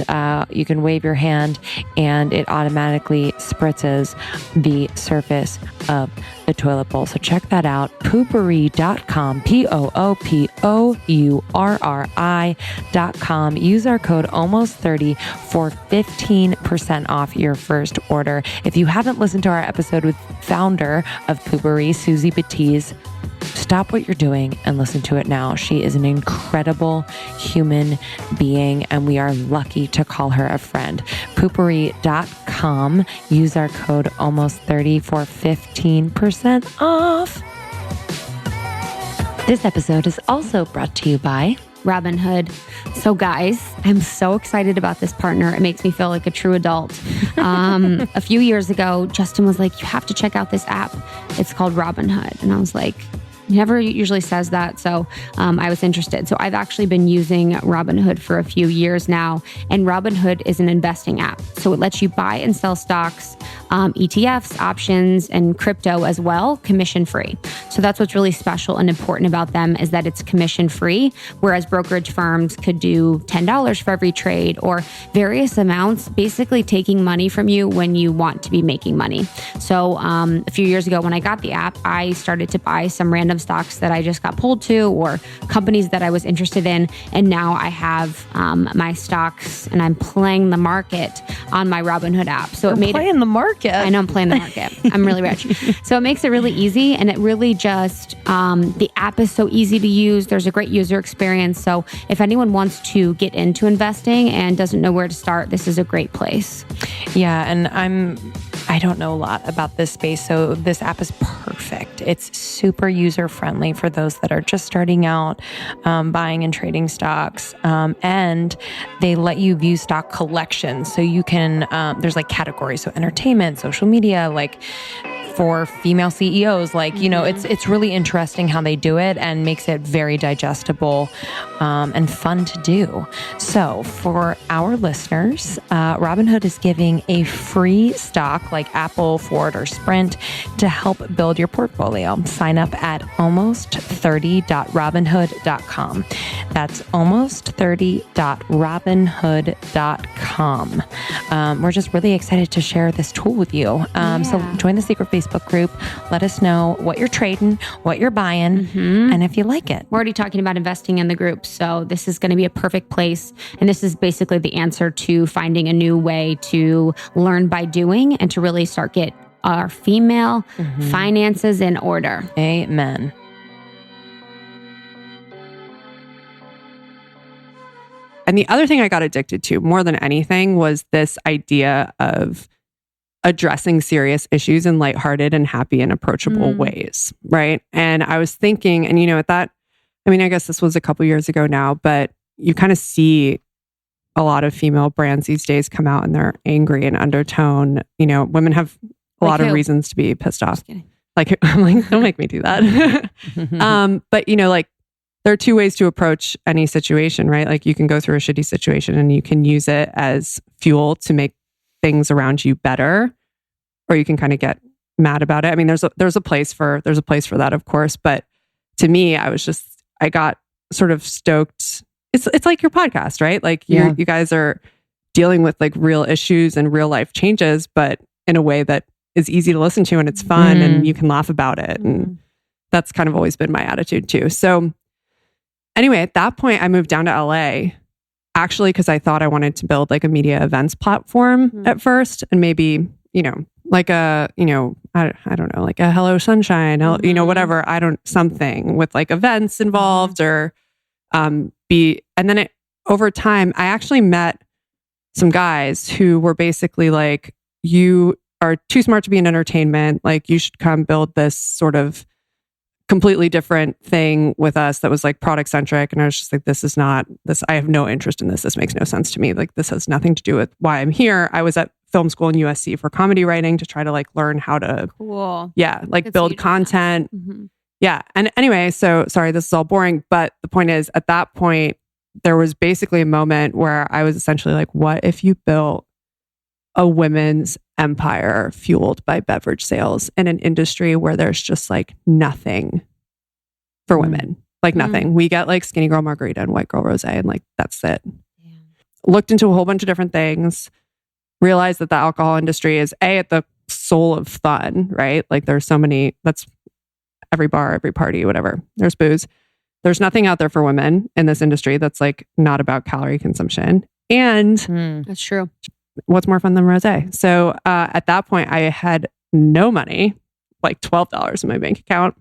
you can wave your hand and it automatically spritzes the surface of the toilet bowl. So check that out. Poopery.com, POOPOURRI.com. Use our code almost30 for 15% off your first order. If you haven't listened to our episode with founder of Poopery, Susie Batiz, stop what you're doing and listen to it now. She is an incredible human being, and we are lucky to call her a friend. Poopery.com. Use our code almost30 for 15% off. This episode is also brought to you by Robinhood. So guys, I'm so excited about this partner. It makes me feel like a true adult. A few years ago, Justin was like, you have to check out this app. It's called Robinhood. And I was like, he never usually says that. So I was interested. So I've actually been using Robinhood for a few years now. And Robinhood is an investing app. So it lets you buy and sell stocks, ETFs, options, and crypto as well, commission free. So that's what's really special and important about them is that it's commission free, whereas brokerage firms could do $10 for every trade or various amounts, basically taking money from you when you want to be making money. So a few years ago when I got the app, I started to buy some random stocks that I just got pulled to or companies that I was interested in. And now I have my stocks and I'm playing the market on my Robinhood app. So The market. I know I'm playing the market. I'm really rich. So it makes it really easy. And it really just, the app is so easy to use. There's a great user experience. So if anyone wants to get into investing and doesn't know where to start, this is a great place. Yeah. And I don't know a lot about this space. So this app is perfect. It's super user friendly for those that are just starting out, buying and trading stocks. And they let you view stock collections. So you can, there's like categories. So entertainment, social media, like for female CEOs, like, you know, it's really interesting how they do it and makes it very digestible and fun to do. So for our listeners, Robinhood is giving a free stock like Apple, Ford, or Sprint to help build your portfolio. Sign up at almost30.robinhood.com. That's almost30.robinhood.com. We're just really excited to share this tool with you. So join the secret Facebook group. Let us know what you're trading, what you're buying, and if you like it. We're already talking about investing in the group. So this is going to be a perfect place. And this is basically the answer to finding a new way to learn by doing and to really start get our female finances in order. Amen. And the other thing I got addicted to more than anything was this idea of addressing serious issues in lighthearted and happy and approachable ways, right? And I was thinking, and you know, I guess this was a couple years ago now, but you kind of see a lot of female brands these days come out and they're angry and undertone. You know, women have a lot of reasons to be pissed off. Like, I'm like, don't make me do that. But you know, like, there are two ways to approach any situation, right? Like you can go through a shitty situation and you can use it as fuel to make things around you better, or you can kind of get mad about it. I mean, there's a place for that, of course. But to me, I got sort of stoked. It's like your podcast, right? Like you guys are dealing with like real issues and real life changes, but in a way that is easy to listen to and it's fun and you can laugh about it. And that's kind of always been my attitude too. So anyway, at that point, I moved down to LA, actually, because I thought I wanted to build like a media events platform at first, and maybe, you know, like I don't know, like a Hello Sunshine, you know, whatever, something with like events involved or and then over time, I actually met some guys who were basically like, you are too smart to be in entertainment. Like you should come build this sort of completely different thing with us that was like product centric. And I was just like, this is not this. I have no interest in this. This makes no sense to me. Like this has nothing to do with why I'm here. I was at film school in USC for comedy writing to try to like learn how to build content. Yeah. And anyway, so sorry, this is all boring. But the point is, at that point, there was basically a moment where I was essentially like, what if you built a women's empire fueled by beverage sales in an industry where there's just like nothing for women, like nothing. We get like skinny girl margarita and white girl rosé, and like that's it. Yeah. Looked into a whole bunch of different things, realized that the alcohol industry is at the soul of fun, right? Like there's so many, that's every bar, every party, whatever. There's booze. There's nothing out there for women in this industry that's like not about calorie consumption. And that's true. What's more fun than rosé? So at that point, I had no money, like $12 in my bank account.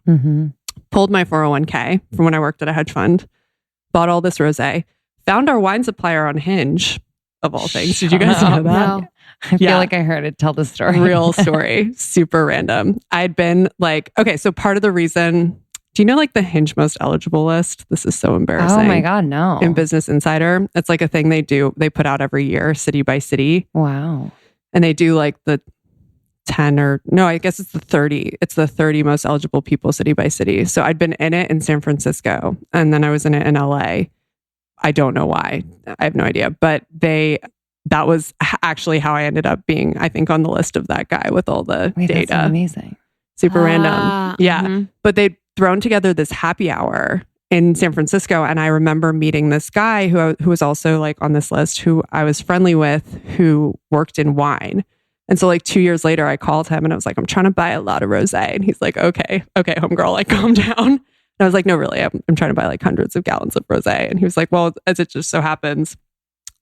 Pulled my 401k from when I worked at a hedge fund, bought all this rosé, found our wine supplier on Hinge, of all things. Did you guys know that? No. I feel like I heard it. Tell the story. Real story. Super random. I'd been like, okay, so part of the reason, Do you know like the Hinge most eligible list? This is so embarrassing. Oh my God, no. In Business Insider, it's like a thing they do. They put out every year, city by city. Wow. And they do like the 10 or no, I guess it's the 30. It's the 30 most eligible people city by city. So I'd been in it in San Francisco and then I was in it in LA. I don't know why. I have no idea. But that was actually how I ended up being, I think, on the list of that guy with all the data. That's amazing. Super random. Yeah. But they'd thrown together this happy hour in San Francisco. And I remember meeting this guy who was also like on this list, who I was friendly with, who worked in wine. And so like 2 years later, I called him and I was like, I'm trying to buy a lot of Rosé. And he's like, okay, homegirl, like calm down. And I was like, no, really, I'm trying to buy like hundreds of gallons of Rosé. And he was like, well, as it just so happens,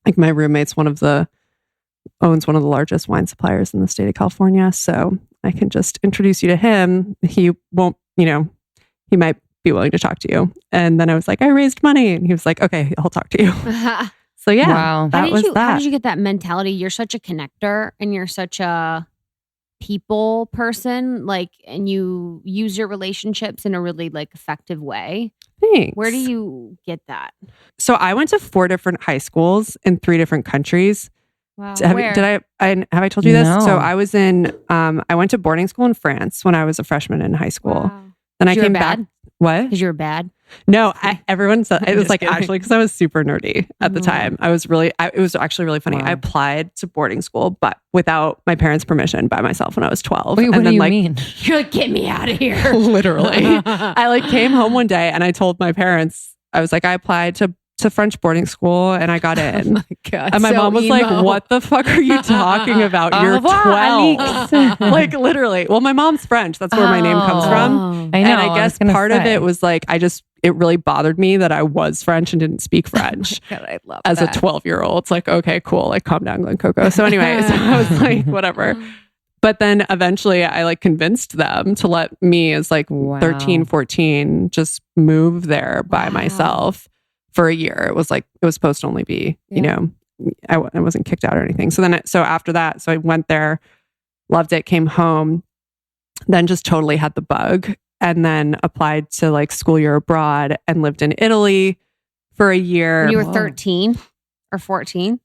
like my roommate's owns one of the largest wine suppliers in the state of California. So I can just introduce you to him. He won't, he might be willing to talk to you. And then I was like, I raised money. And he was like, okay, I'll talk to you. So yeah, wow. How did you get that mentality? You're such a connector and you're such a people person, like, and you use your relationships in a really like effective way. Thanks. Where do you get that? So I went to 4 different high schools in 3 different countries. Wow. Have I told you this? No. So I was I went to boarding school in France when I was a freshman in high school. Wow. Then I came back. What? Because you were bad? No, everyone said it was like kidding. actually because I was super nerdy at the time. It was actually really funny. Wow. I applied to boarding school, but without my parents' permission, by myself when I was 12. Wait, what do you like, mean? You're like, get me out of here. Literally. I like came home one day and I told my parents, I was like, I applied to French boarding school and I got in. Oh my God. And my mom was like, what the fuck are you talking about? You're 12. Like literally. Well, my mom's French. That's where my name comes from. I know. And I guess part of it was like, it really bothered me that I was French and didn't speak French. God, I love as that. a 12-year-old. It's like, okay, cool. Like calm down, Glen Coco. So anyway, so I was like, whatever. But then eventually I like convinced them to let me as like 13, 14, just move there by myself for a year. It was supposed to only be, I wasn't kicked out or anything. So then, after that, I went there, loved it, came home, then just totally had the bug and then applied to like school year abroad and lived in Italy for a year. When you were 13 or 14?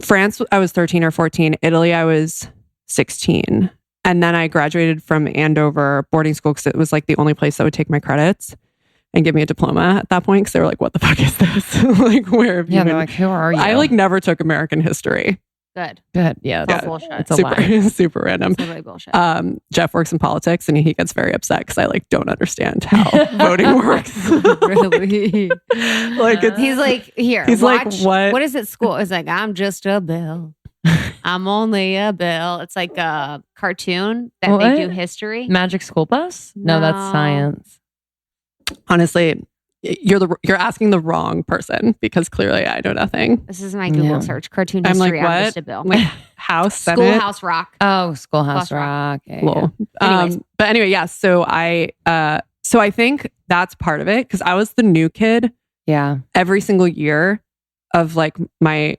France, I was 13 or 14. Italy, I was 16. And then I graduated from Andover boarding school because it was like the only place that would take my credits and give me a diploma at that point because they were like, what the fuck is this? Like, where have you been? They're like, who are you? I like never took American history. Good. Yeah. That's bullshit. It's a lie. Super random. It's really bullshit. Jeff works in politics and he gets very upset because I like don't understand how voting works. Really? Like he's like, here, he's watch. like, What is it? School? It's like, I'm just a bill. I'm only a bill. It's like a cartoon that they do history. Magic School Bus? No, that's science. Honestly, you're asking the wrong person because clearly I know nothing. This is my Google search. Cartoon history. I'm just a bill. Like House Senate? Schoolhouse Rock. Oh, Schoolhouse Rock. Yeah. But anyway, yeah. So I think that's part of it because I was the new kid. Yeah. Every single year of like my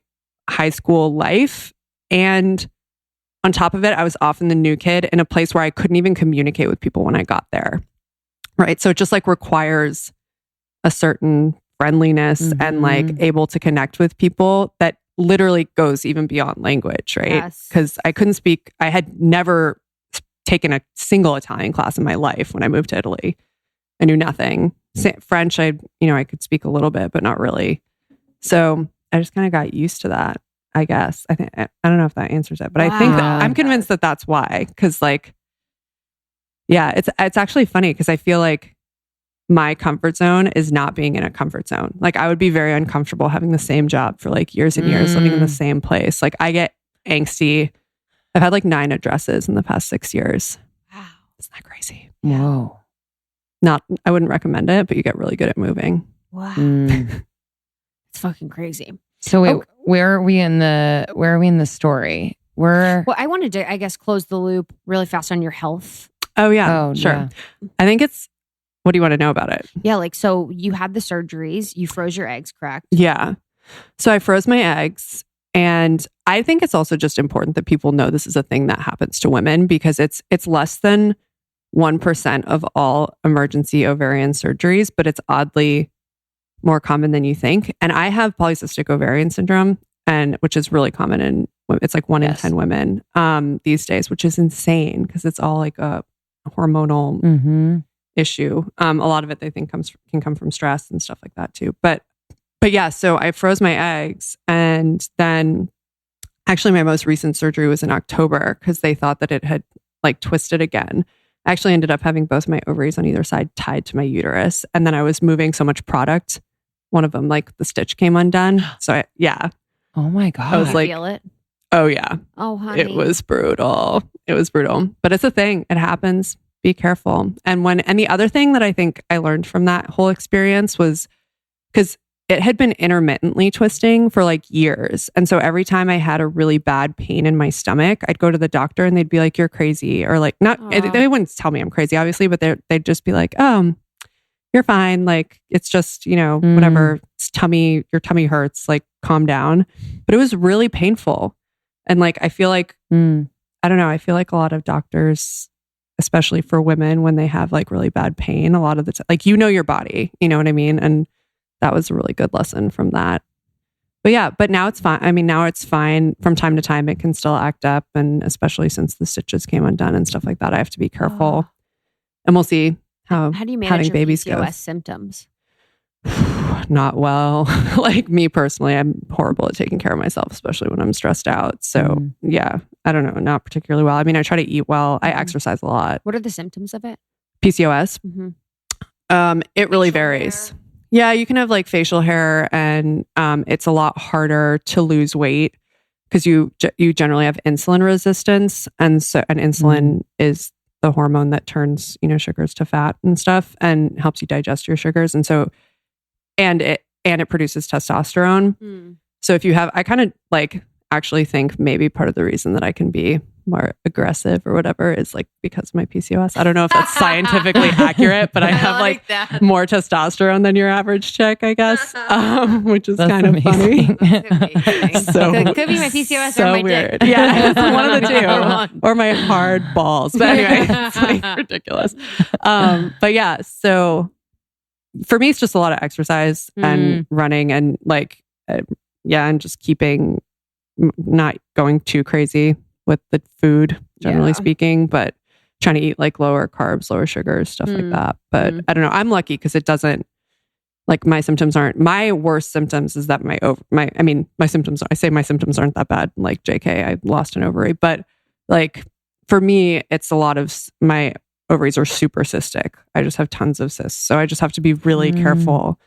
high school life. And on top of it, I was often the new kid in a place where I couldn't even communicate with people when I got there. Right. So it just like requires a certain friendliness and like able to connect with people that literally goes even beyond language. Right. Because I couldn't speak. I had never taken a single Italian class in my life when I moved to Italy. I knew nothing. French, I could speak a little bit, but not really. So I just kind of got used to that, I guess. I don't know if that answers it, but I think that I'm convinced that that's why. Because like, yeah, it's actually funny because I feel like my comfort zone is not being in a comfort zone. Like I would be very uncomfortable having the same job for like years and years, living in the same place. Like I get angsty. I've had like 9 addresses in the past 6 years. Wow. Isn't that crazy? Whoa. I wouldn't recommend it, but you get really good at moving. Wow. It's fucking crazy. So wait, where are we in the story? Well, I wanted to, I guess, close the loop really fast on your health. Oh yeah. Sure. Yeah. I think what do you want to know about it? Yeah. Like, so you had the surgeries, you froze your eggs, correct? Yeah. So I froze my eggs. And I think it's also just important that people know this is a thing that happens to women because it's less than 1% of all emergency ovarian surgeries, but it's oddly more common than you think. And I have polycystic ovarian syndrome, which is really common in, it's like 1 in 10 women these days, which is insane because it's all like a hormonal issue. A lot of it they think can come from stress and stuff like that too. But yeah, so I froze my eggs, and then actually my most recent surgery was in October because they thought that it had like twisted again. I actually ended up having both my ovaries on either side tied to my uterus, and then I was moving so much product. One of them, like the stitch came undone. So oh my God. I was like, feel it? Oh yeah. Oh honey. It was brutal. But it's a thing. It happens. Be careful. And the other thing that I think I learned from that whole experience was because it had been intermittently twisting for like years. And so every time I had a really bad pain in my stomach, I'd go to the doctor and they'd be like, you're crazy. Or like, they wouldn't tell me I'm crazy, obviously, but they'd just be like, oh, you're fine. Like, it's just, whatever, your tummy hurts, like calm down. But it was really painful. And like, I feel like, I don't know, I feel like a lot of doctors, especially for women, when they have like really bad pain, a lot of the time, like, your body, you know what I mean? And that was a really good lesson from that. But yeah, but now it's fine. I mean, now it's fine. From time to time, it can still act up. And especially since the stitches came undone and stuff like that, I have to be careful. And we'll see how do you manage having your babies PCOS goes. symptoms? Not well. Like me personally, I'm horrible at taking care of myself, especially when I'm stressed out. So yeah, I don't know, not particularly well. I mean, I try to eat well. I exercise a lot. What are the symptoms of it? PCOS? It really varies. Hair. Yeah, you can have like facial hair, and it's a lot harder to lose weight because you generally have insulin resistance, and insulin is the hormone that turns sugars to fat and stuff, and helps you digest your sugars, and so it produces testosterone. So if you have, I kind of like actually think maybe part of the reason that I can be more aggressive or whatever is like because of my PCOS. I don't know if that's scientifically accurate, but I have like more testosterone than your average chick, I guess, which is kind of funny. So it could be my PCOS so or my weird. dick. Yeah, it's one of the two, or my hard balls. But anyway, it's like ridiculous. But yeah, so for me, it's just a lot of exercise and running and like, and just keeping, not going too crazy with the food, generally speaking, but trying to eat like lower carbs, lower sugars, stuff like that. But I don't know. I'm lucky because it doesn't, like my symptoms aren't, my worst symptoms is that my symptoms, I say my symptoms aren't that bad. Like JK, I lost an ovary, but like for me, it's a lot of my ovaries are super cystic. I just have tons of cysts. So I just have to be really careful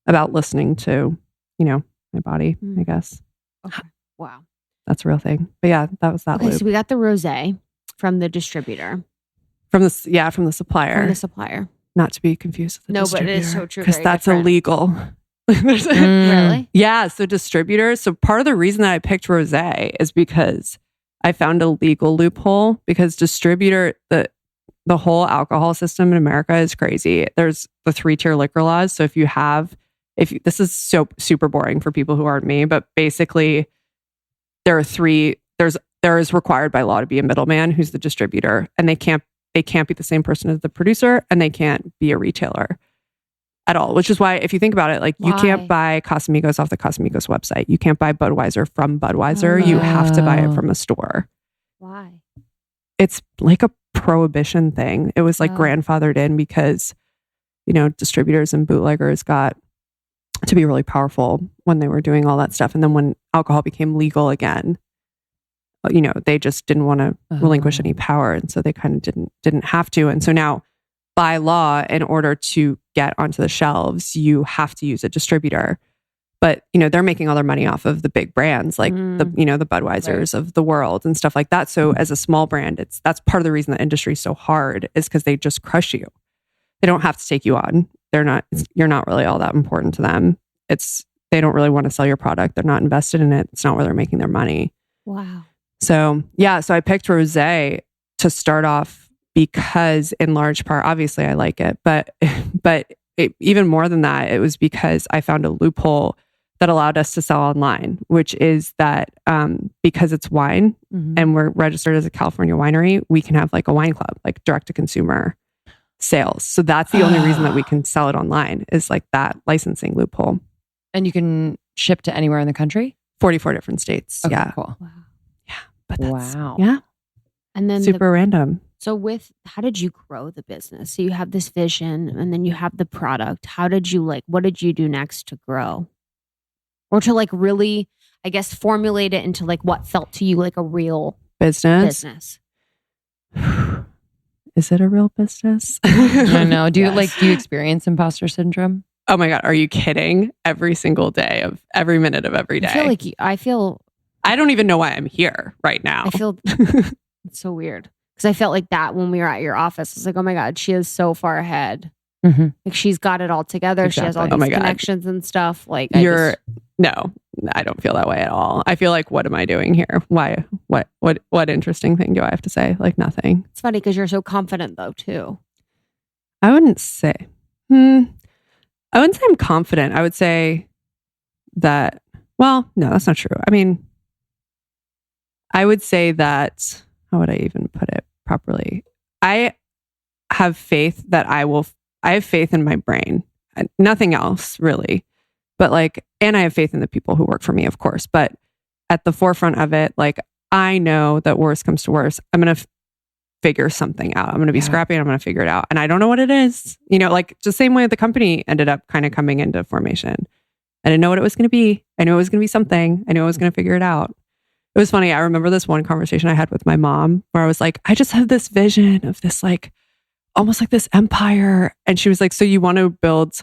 about listening to, my body, I guess. Okay. Wow. That's a real thing. But yeah, that was that. Okay, loop. so we got the Rosé from the distributor. From the supplier. From the supplier. Not to be confused with the distributor. But it is so true. Because that's illegal. Really? Yeah. So distributors. So part of the reason that I picked Rosé is because I found a legal loophole, because distributor, the whole alcohol system in America is crazy. There's the 3-tier liquor laws. So this is so super boring for people who aren't me, but basically there is required by law to be a middleman who's the distributor, and they can't be the same person as the producer, and they can't be a retailer at all, which is why if you think about it, like you can't buy Casamigos off the Casamigos website. You can't buy Budweiser from Budweiser. You have to buy it from a store. Why? It's like a prohibition thing. It was like grandfathered in because, distributors and bootleggers got to be really powerful when they were doing all that stuff. And then when alcohol became legal again, they just didn't want to relinquish any power. And so they kind of didn't have to. And so now by law, in order to get onto the shelves, you have to use a distributor. But, they're making all their money off of the big brands, like the Budweisers of the world and stuff like that. So as a small brand, that's part of the reason the industry is so hard, is because they just crush you. They don't have to take you on. You're not really all that important to them. They don't really want to sell your product. They're not invested in it. It's not where they're making their money. Wow. So yeah, so I picked Rosé to start off because in large part, obviously I like it, but even more than that, it was because I found a loophole that allowed us to sell online, which is that because it's wine and we're registered as a California winery, we can have like a wine club, like direct to consumer sales. So that's the only reason that we can sell it online is like that licensing loophole. And you can ship to anywhere in the country? 44 different states. Okay, yeah. cool. Wow. Yeah. But that's, Wow. yeah. And then Super random. So how did you grow the business? So you have this vision and then you have the product. What did you do next to grow? Or to like really, I guess, formulate it into like what felt to you like a real business. Is it a real business? I know. Do you experience imposter syndrome? Oh my God. Are you kidding? Every single day of every minute of every day. I don't even know why I'm here right now. I feel it's so weird. Because I felt like that when we were at your office. It's like, oh my God, she is so far ahead. Like she's got it all together. Exactly. She has all these connections and stuff. Like no, I don't feel that way at all. I feel like, what am I doing here? Why? What interesting thing do I have to say? Like nothing. It's funny because you're so confident though too. I wouldn't say. I wouldn't say I'm confident. I would say that. Well, no, that's not true. I mean, I would say that. How would I even put it properly? I have faith that I have faith in my brain. Nothing else really. But like, and I have faith in the people who work for me, of course. But at the forefront of it, like, I know that worst comes to worst, I'm going to figure something out. I'm going to be scrappy and I'm going to figure it out. And I don't know what it is. You know, like the same way the company ended up kind of coming into formation. I didn't know what it was going to be. I knew it was going to be something. I knew I was going to figure it out. It was funny. I remember this one conversation I had with my mom where I was like, I just have this vision of this, like, almost like this empire. And she was like, so you want to build,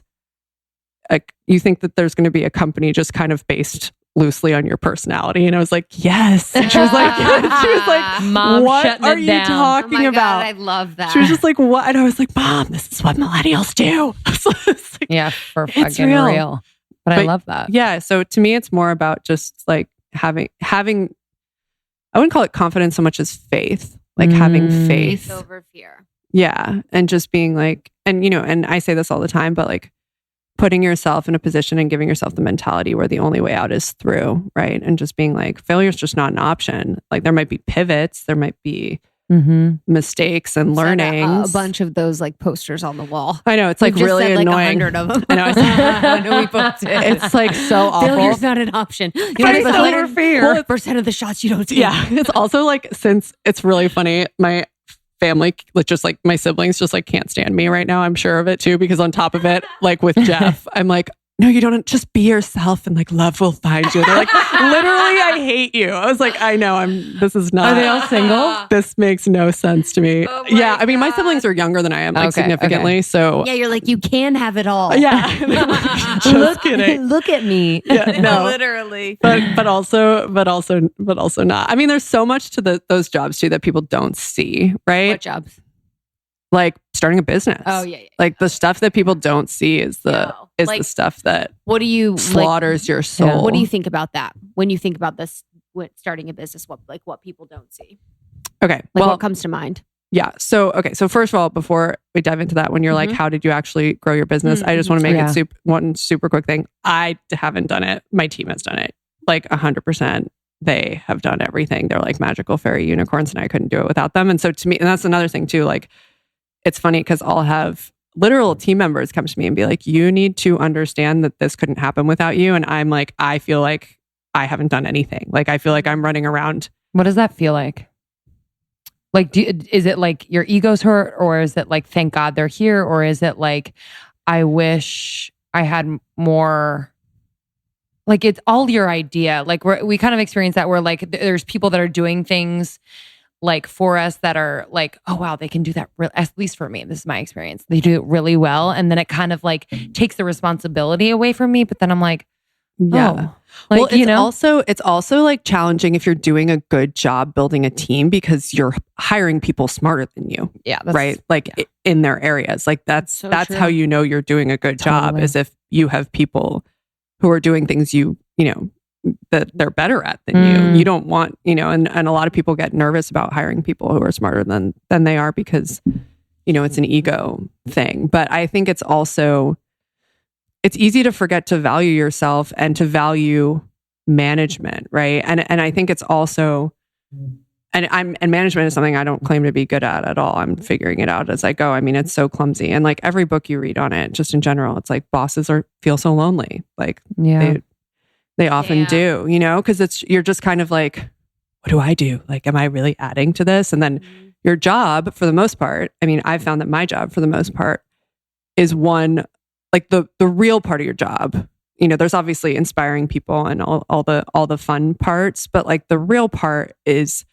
you think that there's going to be a company just kind of based loosely on your personality? And I was like, yes. And she was like, Mom, what are you talking about? I love that. She was just like, what? And I was like, Mom, this is what millennials do. Like, yeah, for fucking real. But I love that. Yeah. So to me, it's more about just like having, I wouldn't call it confidence so much as faith, like having faith. Faith over fear. Yeah. And just being like, and you know, and I say this all the time, but like putting yourself in a position and giving yourself the mentality where the only way out is through, right? And just being like, failure is just not an option. Like there might be pivots, there might be mistakes and learnings. A bunch of those like posters on the wall. I know, it's like really said, annoying. Like 100 of them. I know, I know we both did. It's like so awful. Failure's not an option. You know, Faith over fear. 100% of the shots you don't take. Yeah. It's also like, since it's really funny, my family, just like my siblings just like can't stand me right now. I'm sure of it too, because on top of it, like with Jeff, I'm like, no, you don't, just be yourself and like love will find you. They're like, literally, I hate you. I was like, I know, this is not. Are they all single? This makes no sense to me. Oh yeah. I mean, my siblings are younger than I am, like significantly. Okay. So yeah, you're like, you can have it all. Yeah. Just kidding. Look at me. Yeah, no. Literally. But also not. I mean, there's so much to those jobs too that people don't see, right? What jobs? Like starting a business. Oh yeah. Like the stuff that people don't see is the stuff that what do you slaughters your soul. Yeah. What do you think about that when you think about this? Starting a business, what people don't see? Okay, what comes to mind? Yeah. So first of all, before we dive into that, when you're like, how did you actually grow your business? I just want to make it one super quick thing. I haven't done it. My team has done it. Like 100%. They have done everything. They're like magical fairy unicorns, and I couldn't do it without them. And so to me, and that's another thing too. Like, it's funny because I'll have literal team members come to me and be like, you need to understand that this couldn't happen without you. And I'm like, I feel like I haven't done anything. Like, I feel like I'm running around. What does that feel like? Like, is it like your ego's hurt, or is it like, thank God they're here? Or is it like, I wish I had more, like it's all your idea. Like we kind of experience that where like there's people that are doing things like for us that are like, oh wow, they can do that. At least for me, this is my experience. They do it really well. And then it kind of like takes the responsibility away from me. But then I'm like, yeah. Like, well, it's also like challenging if you're doing a good job building a team because you're hiring people smarter than you. Yeah. Right. Like in their areas. Like that's true. how you know you're doing a good job, is if you have people who are doing things you know, that they're better at than you. You don't want, you know, and a lot of people get nervous about hiring people who are smarter than they are because, you know, it's an ego thing. But I think it's also it's easy to forget to value yourself and to value management, right? And I think it's also, and management is something I don't claim to be good at all. I'm figuring it out as I go. I mean, it's so clumsy. And like every book you read on it, just in general, it's like bosses feel so lonely. Like they often do, you know, because you're just kind of like, what do I do? Like, am I really adding to this? And then your job, for the most part, I mean, I've found that my job, for the most part, is one, like the real part of your job. You know, there's obviously inspiring people and all the fun parts, but like the real part is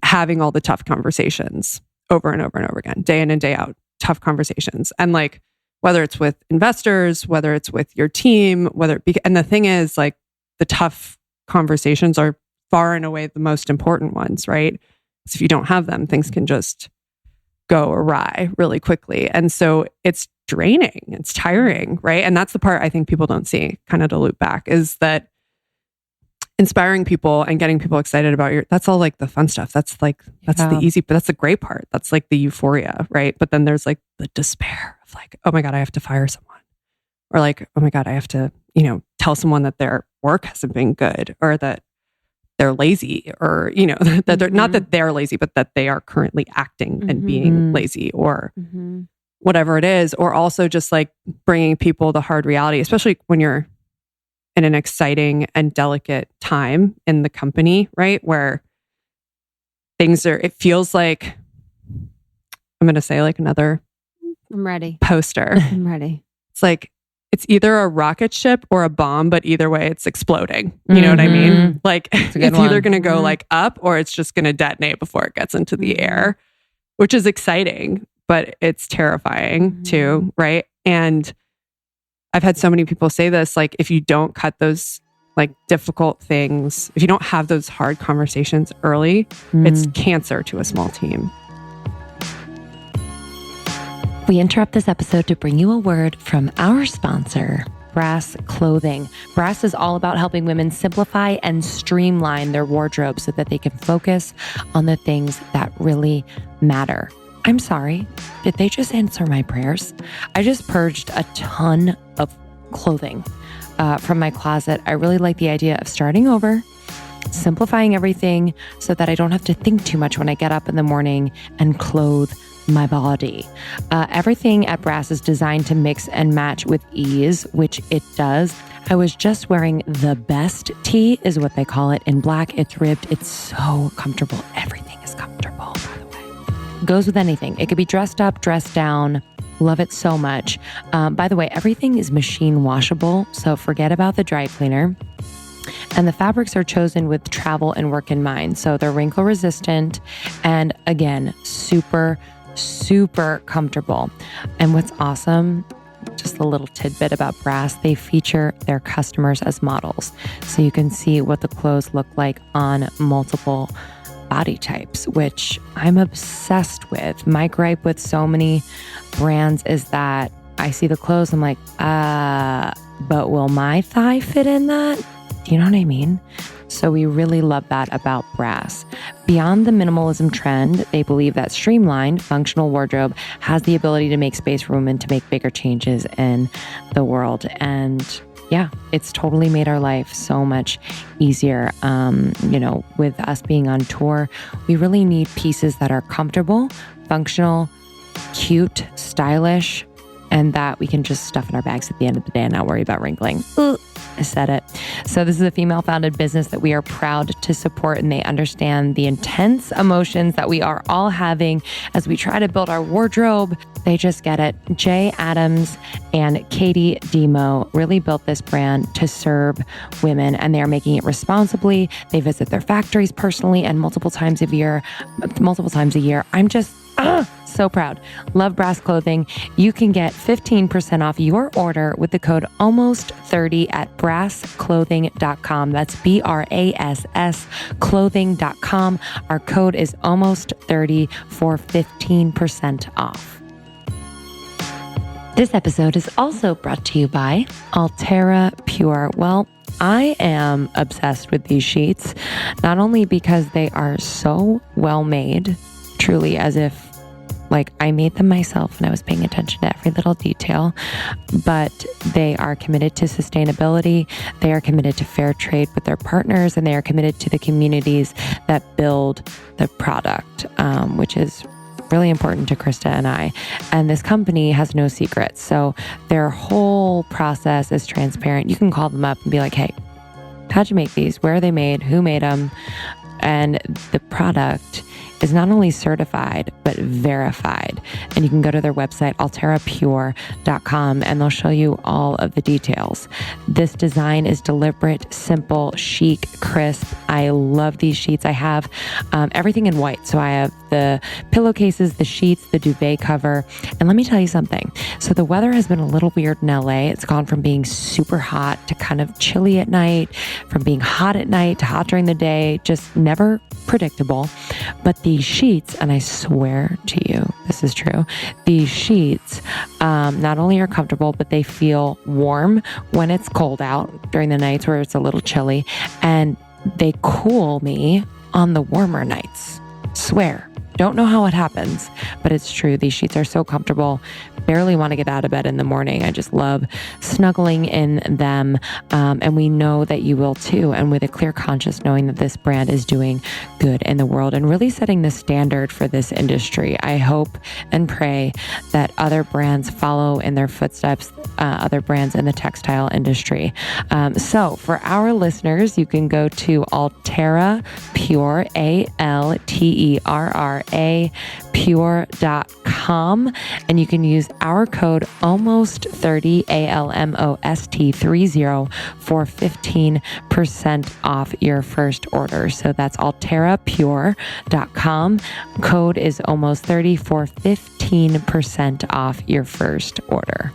having all the tough conversations over and over and over again, day in and day out, tough conversations. And like, whether it's with investors, whether it's with your team, and the thing is, like, the tough conversations are far and away the most important ones, right? So if you don't have them, things can just go awry really quickly. And so it's draining, it's tiring, right? And that's the part I think people don't see, kind of to loop back, is that inspiring people and getting people excited about that's all like the fun stuff. That's the easy, but that's the great part. That's like the euphoria, right? But then there's like the despair of like, oh my God, I have to fire someone. Or like, oh my God, I have to, you know, tell someone that their work hasn't been good, or that they're lazy, or, you know, that they're not that they're lazy, but that they are currently acting and being lazy, or whatever it is. Or also just like bringing people the hard reality, especially when you're in an exciting and delicate time in the company, right? Where it feels like, I'm going to say like another I'm ready. Poster. I'm ready. It's like, it's either a rocket ship or a bomb, but either way it's exploding. You know what I mean? Like it's either going to go like up, or it's just going to detonate before it gets into the air, which is exciting, but it's terrifying too, right? And I've had so many people say this, like, if you don't cut those like difficult things, if you don't have those hard conversations early, it's cancer to a small team. We interrupt this episode to bring you a word from our sponsor, Brass Clothing. Brass is all about helping women simplify and streamline their wardrobe so that they can focus on the things that really matter. I'm sorry, did they just answer my prayers? I just purged a ton of clothing from my closet. I really like the idea of starting over, simplifying everything so that I don't have to think too much when I get up in the morning and clothe my body. Everything at Brass is designed to mix and match with ease, which it does. I was just wearing the best tee, is what they call it, in black. It's ribbed. It's so comfortable. Everything is comfortable, by the way. Goes with anything. It could be dressed up, dressed down. Love it so much. By the way, everything is machine washable, so forget about the dry cleaner. And the fabrics are chosen with travel and work in mind. So they're wrinkle resistant and, again, super comfortable. And what's awesome, just a little tidbit about Brass, they feature their customers as models. So you can see what the clothes look like on multiple body types, which I'm obsessed with. My gripe with so many brands is that I see the clothes, I'm like, but will my thigh fit in that? Do you know what I mean? So we really love that about Brass. Beyond the minimalism trend, they believe that streamlined, functional wardrobe has the ability to make space for women to make bigger changes in the world. And yeah, it's totally made our life so much easier. With us being on tour, we really need pieces that are comfortable, functional, cute, stylish, and that we can just stuff in our bags at the end of the day and not worry about wrinkling. I said it. So this is a female-founded business that we are proud to support, and they understand the intense emotions that we are all having as we try to build our wardrobe. They just get it. Jay Adams and Katie Demo really built this brand to serve women, and they are making it responsibly. They visit their factories personally and multiple times a year. I'm just so proud. Love Brass Clothing. You can get 15% off your order with the code almost30 at brassclothing.com. That's BRASS clothing.com. Our code is almost30 for 15% off. This episode is also brought to you by Altera Pure. Well, I am obsessed with these sheets, not only because they are so well made, truly as if Like, I made them myself and I was paying attention to every little detail, but they are committed to sustainability. They are committed to fair trade with their partners, and they are committed to the communities that build the product, which is really important to Krista and I. And this company has no secrets. So their whole process is transparent. You can call them up and be like, hey, how'd you make these? Where are they made? Who made them? And the product is not only certified, but verified. And you can go to their website, alterapure.com, and they'll show you all of the details. This design is deliberate, simple, chic, crisp. I love these sheets. I have everything in white. So I have the pillowcases, the sheets, the duvet cover. And let me tell you something. So the weather has been a little weird in LA. It's gone from being super hot to kind of chilly at night, from being hot at night to hot during the day, just never predictable. But these sheets, and I swear to you, this is true, these sheets not only are comfortable, but they feel warm when it's cold out during the nights where it's a little chilly, and they cool me on the warmer nights. Swear. Don't know how it happens, but it's true. These sheets are so comfortable. Barely want to get out of bed in the morning. I just love snuggling in them. And we know that you will too. And with a clear conscience, knowing that this brand is doing good in the world and really setting the standard for this industry. I hope and pray that other brands follow in their footsteps, other brands in the textile industry. So for our listeners, you can go to Alterra Pure, ALTERRA pure.com, and you can use our code ALMOST30, ALMOST30, for 15% off your first order. So that's alterapure.com. Code is ALMOST30 for 15% off your first order.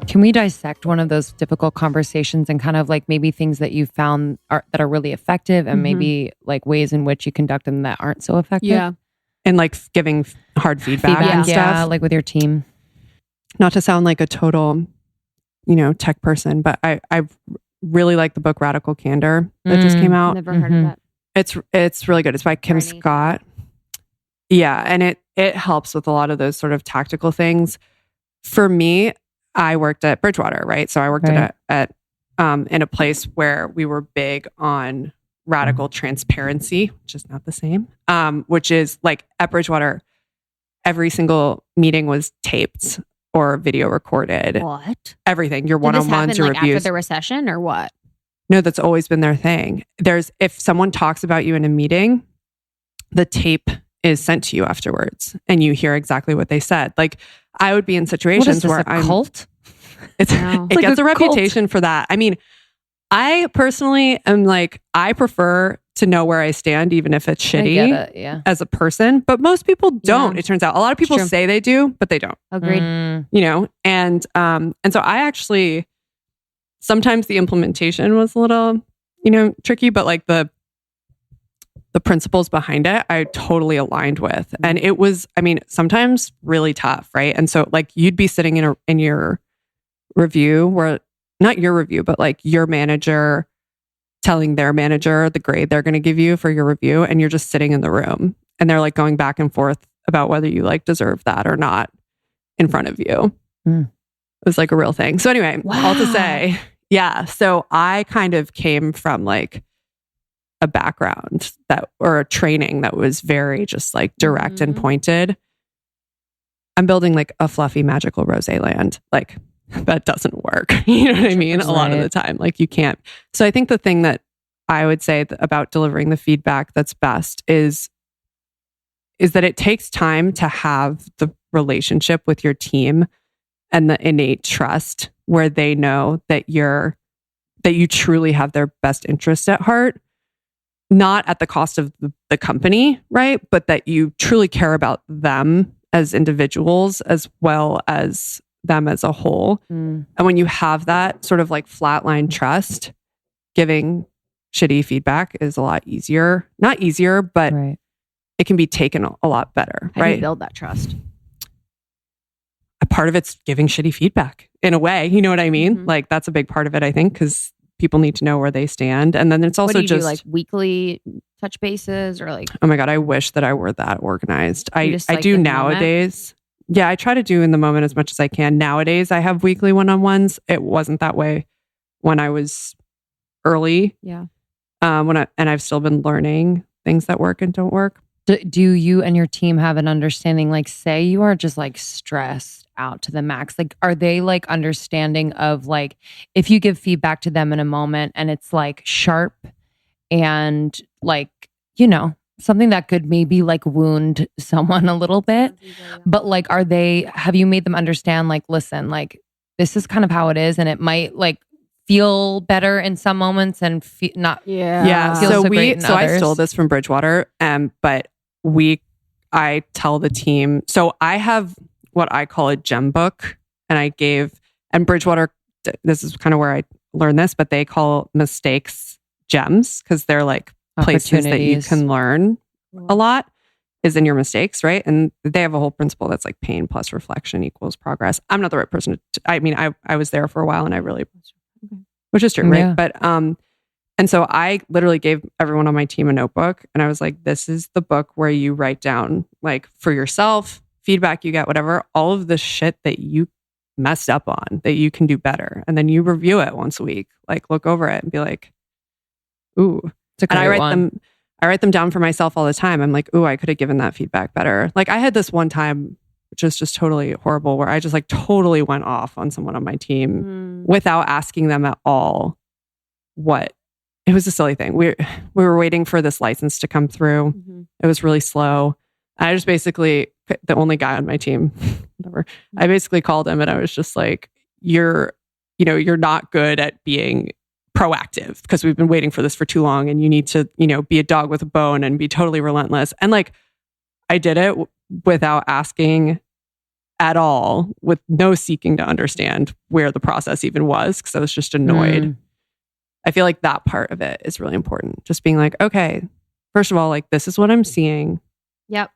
Can we dissect one of those difficult conversations and kind of like maybe things that you found that are really effective, and maybe like ways in which you conduct them that aren't so effective? Yeah. And like giving hard feedback and stuff. Yeah, like with your team. Not to sound like a total, tech person, but I really like the book Radical Candor that just came out. Never heard of that. It's really good. It's by Kim Scott. Yeah. And it helps with a lot of those sort of tactical things. For me, I worked at Bridgewater, right? So I worked at in a place where we were big on radical transparency, which is not the same. Which is like at Bridgewater, every single meeting was taped or video recorded. What? Everything. Your Did this one-on-ones, happen, your like, reviews. after the recession or what? No, that's always been their thing. If someone talks about you in a meeting, the tape is sent to you afterwards, and you hear exactly what they said. Like, I would be in situations where I'm cult. It gets a reputation for that. I mean, I personally am like, I prefer to know where I stand, even if it's shitty as a person. But most people don't. It turns out a lot of people say they do, but they don't. Agreed. And so I actually, sometimes the implementation was a little, tricky, but like the principles behind it, I totally aligned with. And it was, sometimes really tough, right? And so like you'd be sitting in your review, where not your review, but like your manager telling their manager the grade they're going to give you for your review, and you're just sitting in the room and they're like going back and forth about whether you like deserve that or not in front of you. It was like a real thing. So anyway, all to say, so I kind of came from like a background or a training that was very just like direct and pointed. I'm building like a fluffy magical Rosé land. Like, that doesn't work. You know what I mean? A lot of the time, like you can't. So I think the thing that I would say about delivering the feedback that's best is that it takes time to have the relationship with your team and the innate trust where they know that you truly have their best interest at heart, not at the cost of the company, right? But that you truly care about them as individuals as well as them as a whole. And when you have that sort of like flatline trust, giving shitty feedback is a lot easier. Not easier, but it can be taken a lot better. How do you build that trust? A part of it's giving shitty feedback in a way. You know what I mean? Like that's a big part of it, I think, because people need to know where they stand. And then it's also what do you just do, like weekly touch bases or like, oh my God, I wish that I were that organized. I just, like, do in the nowadays. Yeah, I try to do in the moment as much as I can. Nowadays, I have weekly one-on-ones. It wasn't that way when I was early. Yeah. And I've still been learning things that work and don't work. Do you and your team have an understanding, like say you are just like stressed out to the max, like are they like understanding of like if you give feedback to them in a moment and it's like sharp and like, you know, something that could maybe like wound someone a little bit, but like have you made them understand like, listen, like this is kind of how it is and it might like feel better in some moments and not yeah feel so great in I others. stole this from Bridgewater, but I tell the team, so I have what I call a gem book, and Bridgewater, this is kind of where I learned this, but they call mistakes gems because they're like places that you can learn a lot is in your mistakes, right? And they have a whole principle that's like pain plus reflection equals progress. I'm not the right person I was there for a while and I really, which is true, right? Yeah. But, and so I literally gave everyone on my team a notebook and I was like, this is the book where you write down like for yourself, feedback you get, whatever, all of the shit that you messed up on that you can do better. And then you review it once a week, like look over it and be like, ooh. And I write them down for myself all the time. I'm like, ooh, I could have given that feedback better. Like I had this one time, which was just totally horrible, where I just like totally went off on someone on my team without asking them at all what. It was a silly thing. We were waiting for this license to come through. Mm-hmm. It was really slow. I just basically, the only guy on my team, whatever, I basically called him and I was just like, you're not good at being proactive because we've been waiting for this for too long and you need to, be a dog with a bone and be totally relentless. And like, I did it without asking at all, with no seeking to understand where the process even was because I was just annoyed. I feel like that part of it is really important. Just being like, okay, first of all, like this is what I'm seeing. Yep.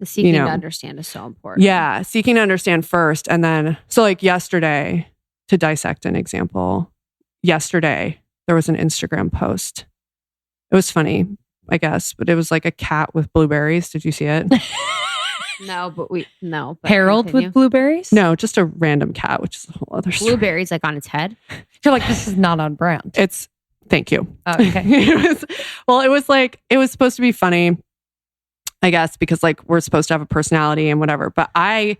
The seeking to understand is so important. Yeah. Seeking to understand first. And then, so like yesterday, to dissect an example, yesterday there was an Instagram post. It was funny, I guess, but it was like a cat with blueberries. Did you see it? No, but Harold continue. with blueberries? No, just a random cat, which is a whole other story. Blueberries like on its head. You're like, this is not on brand. Thank you. Oh, okay. It was supposed to be funny, I guess, because like we're supposed to have a personality and whatever. But I've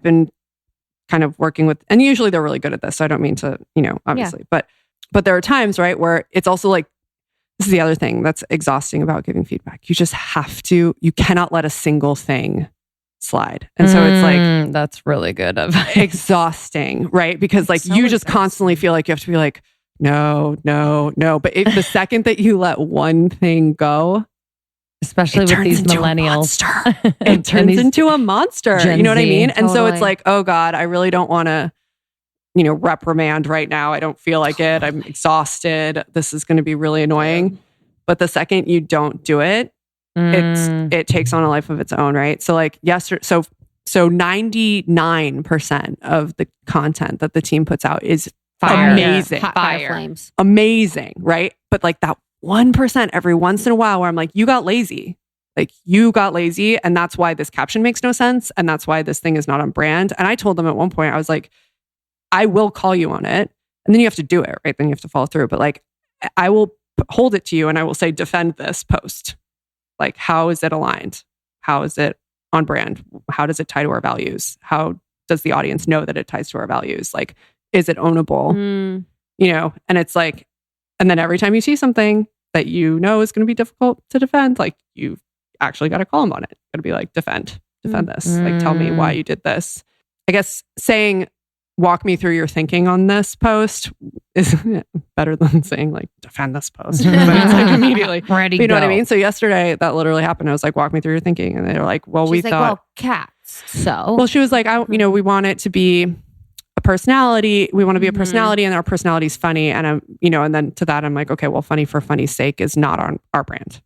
been kind of working with, and usually they're really good at this. So I don't mean to, obviously, but there are times, right, where it's also like, this is the other thing that's exhausting about giving feedback. You just you cannot let a single thing slide. And so it's like, that's really good. Exhausting, right? Because like you just constantly feel like you have to be like, no. But the second that you let one thing go, especially with these millennials, it turns into a monster. Gen you know what I Z, mean? totally. And so it's like, oh God, I really don't want to, reprimand right now. I don't feel like it. I'm exhausted. This is going to be really annoying. But the second you don't do it, it takes on a life of its own, right? So like yesterday, so 99% of the content that the team puts out is fire. Amazing. Fire flames. Amazing, right? But like that 1% every once in a while where I'm like, you got lazy. Like you got lazy and that's why this caption makes no sense. And that's why this thing is not on brand. And I told them at one point, I was like, I will call you on it. And then you have to do it, right? Then you have to follow through. But like, I will hold it to you and I will say, defend this post. Like, how is it aligned? How is it on brand? How does it tie to our values? How does the audience know that it ties to our values? Like, is it ownable? And it's like, and then every time you see something that is going to be difficult to defend, like you actually got to call them on it. Got to be like, defend this. Like, tell me why you did this. I guess saying, walk me through your thinking on this post is better than saying like, defend this post. But it's like immediately, ready. You know what I mean? So yesterday that literally happened. I was like, walk me through your thinking. And they were like, well, She's cats. So, well, she was like, we want it to be a personality. We want to be a personality and our personality is funny. And and then to that, I'm like, okay, well, funny for funny's sake is not on our brand.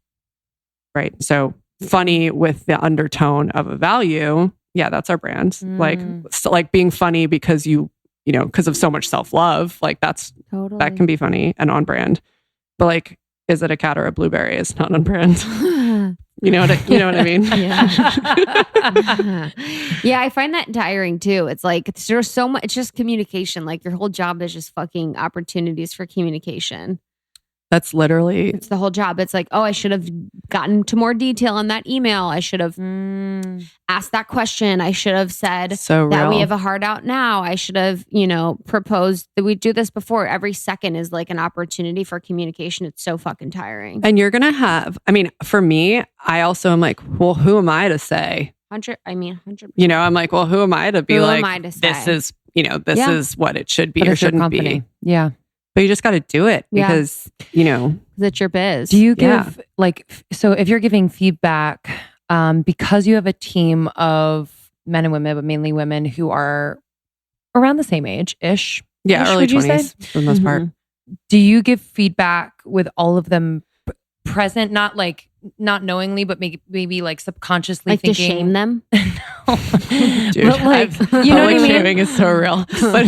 Right. So funny with the undertone of a value. Yeah, that's our brand. Like being funny because you because of so much self-love, like that can be funny and on brand. But like, is it a cat or a blueberry? It's not on brand. You know what I mean? Yeah. Yeah, I find that tiring too. It's like there's so much. It's just communication. Like your whole job is just fucking opportunities for communication. That's literally... It's the whole job. It's like, oh, I should have gotten to more detail on that email. I should have asked that question. I should have said that we have a hard out now. I should have, proposed that we do this before. Every second is like an opportunity for communication. It's so fucking tiring. And you're going to have, for me, I also am like, well, who am I to say? 100%. I'm like, well, who am I to be this is, this is what it should be or shouldn't be. Yeah. But you just got to do it because, it's your biz. Do you give so if you're giving feedback, because you have a team of men and women, but mainly women who are around the same age-ish. Yeah, early 20s for the most part. Do you give feedback with all of them present? Not knowingly, but maybe like subconsciously thinking. To shame them? No. Dude, but like, you know what I mean? Shaming is so real, but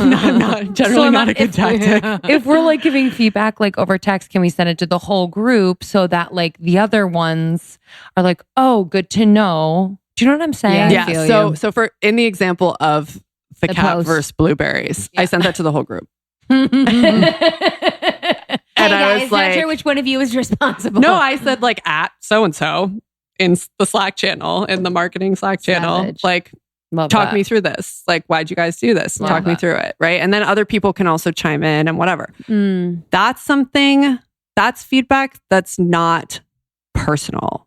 generally not a good tactic. If we're like giving feedback like over text, can we send it to the whole group so that like the other ones are like, oh, good to know. Do you know what I'm saying? Yeah. So for in the example of the cat post versus blueberries, I sent that to the whole group. And I guys, was like, not sure which one of you is responsible. No, I said like at so-and-so in the Slack channel, in the marketing Slack channel. Savage. Like, talk me through this. Like, why'd you guys do this? Talk me through it. Right. And then other people can also chime in and whatever. That's feedback that's not personal.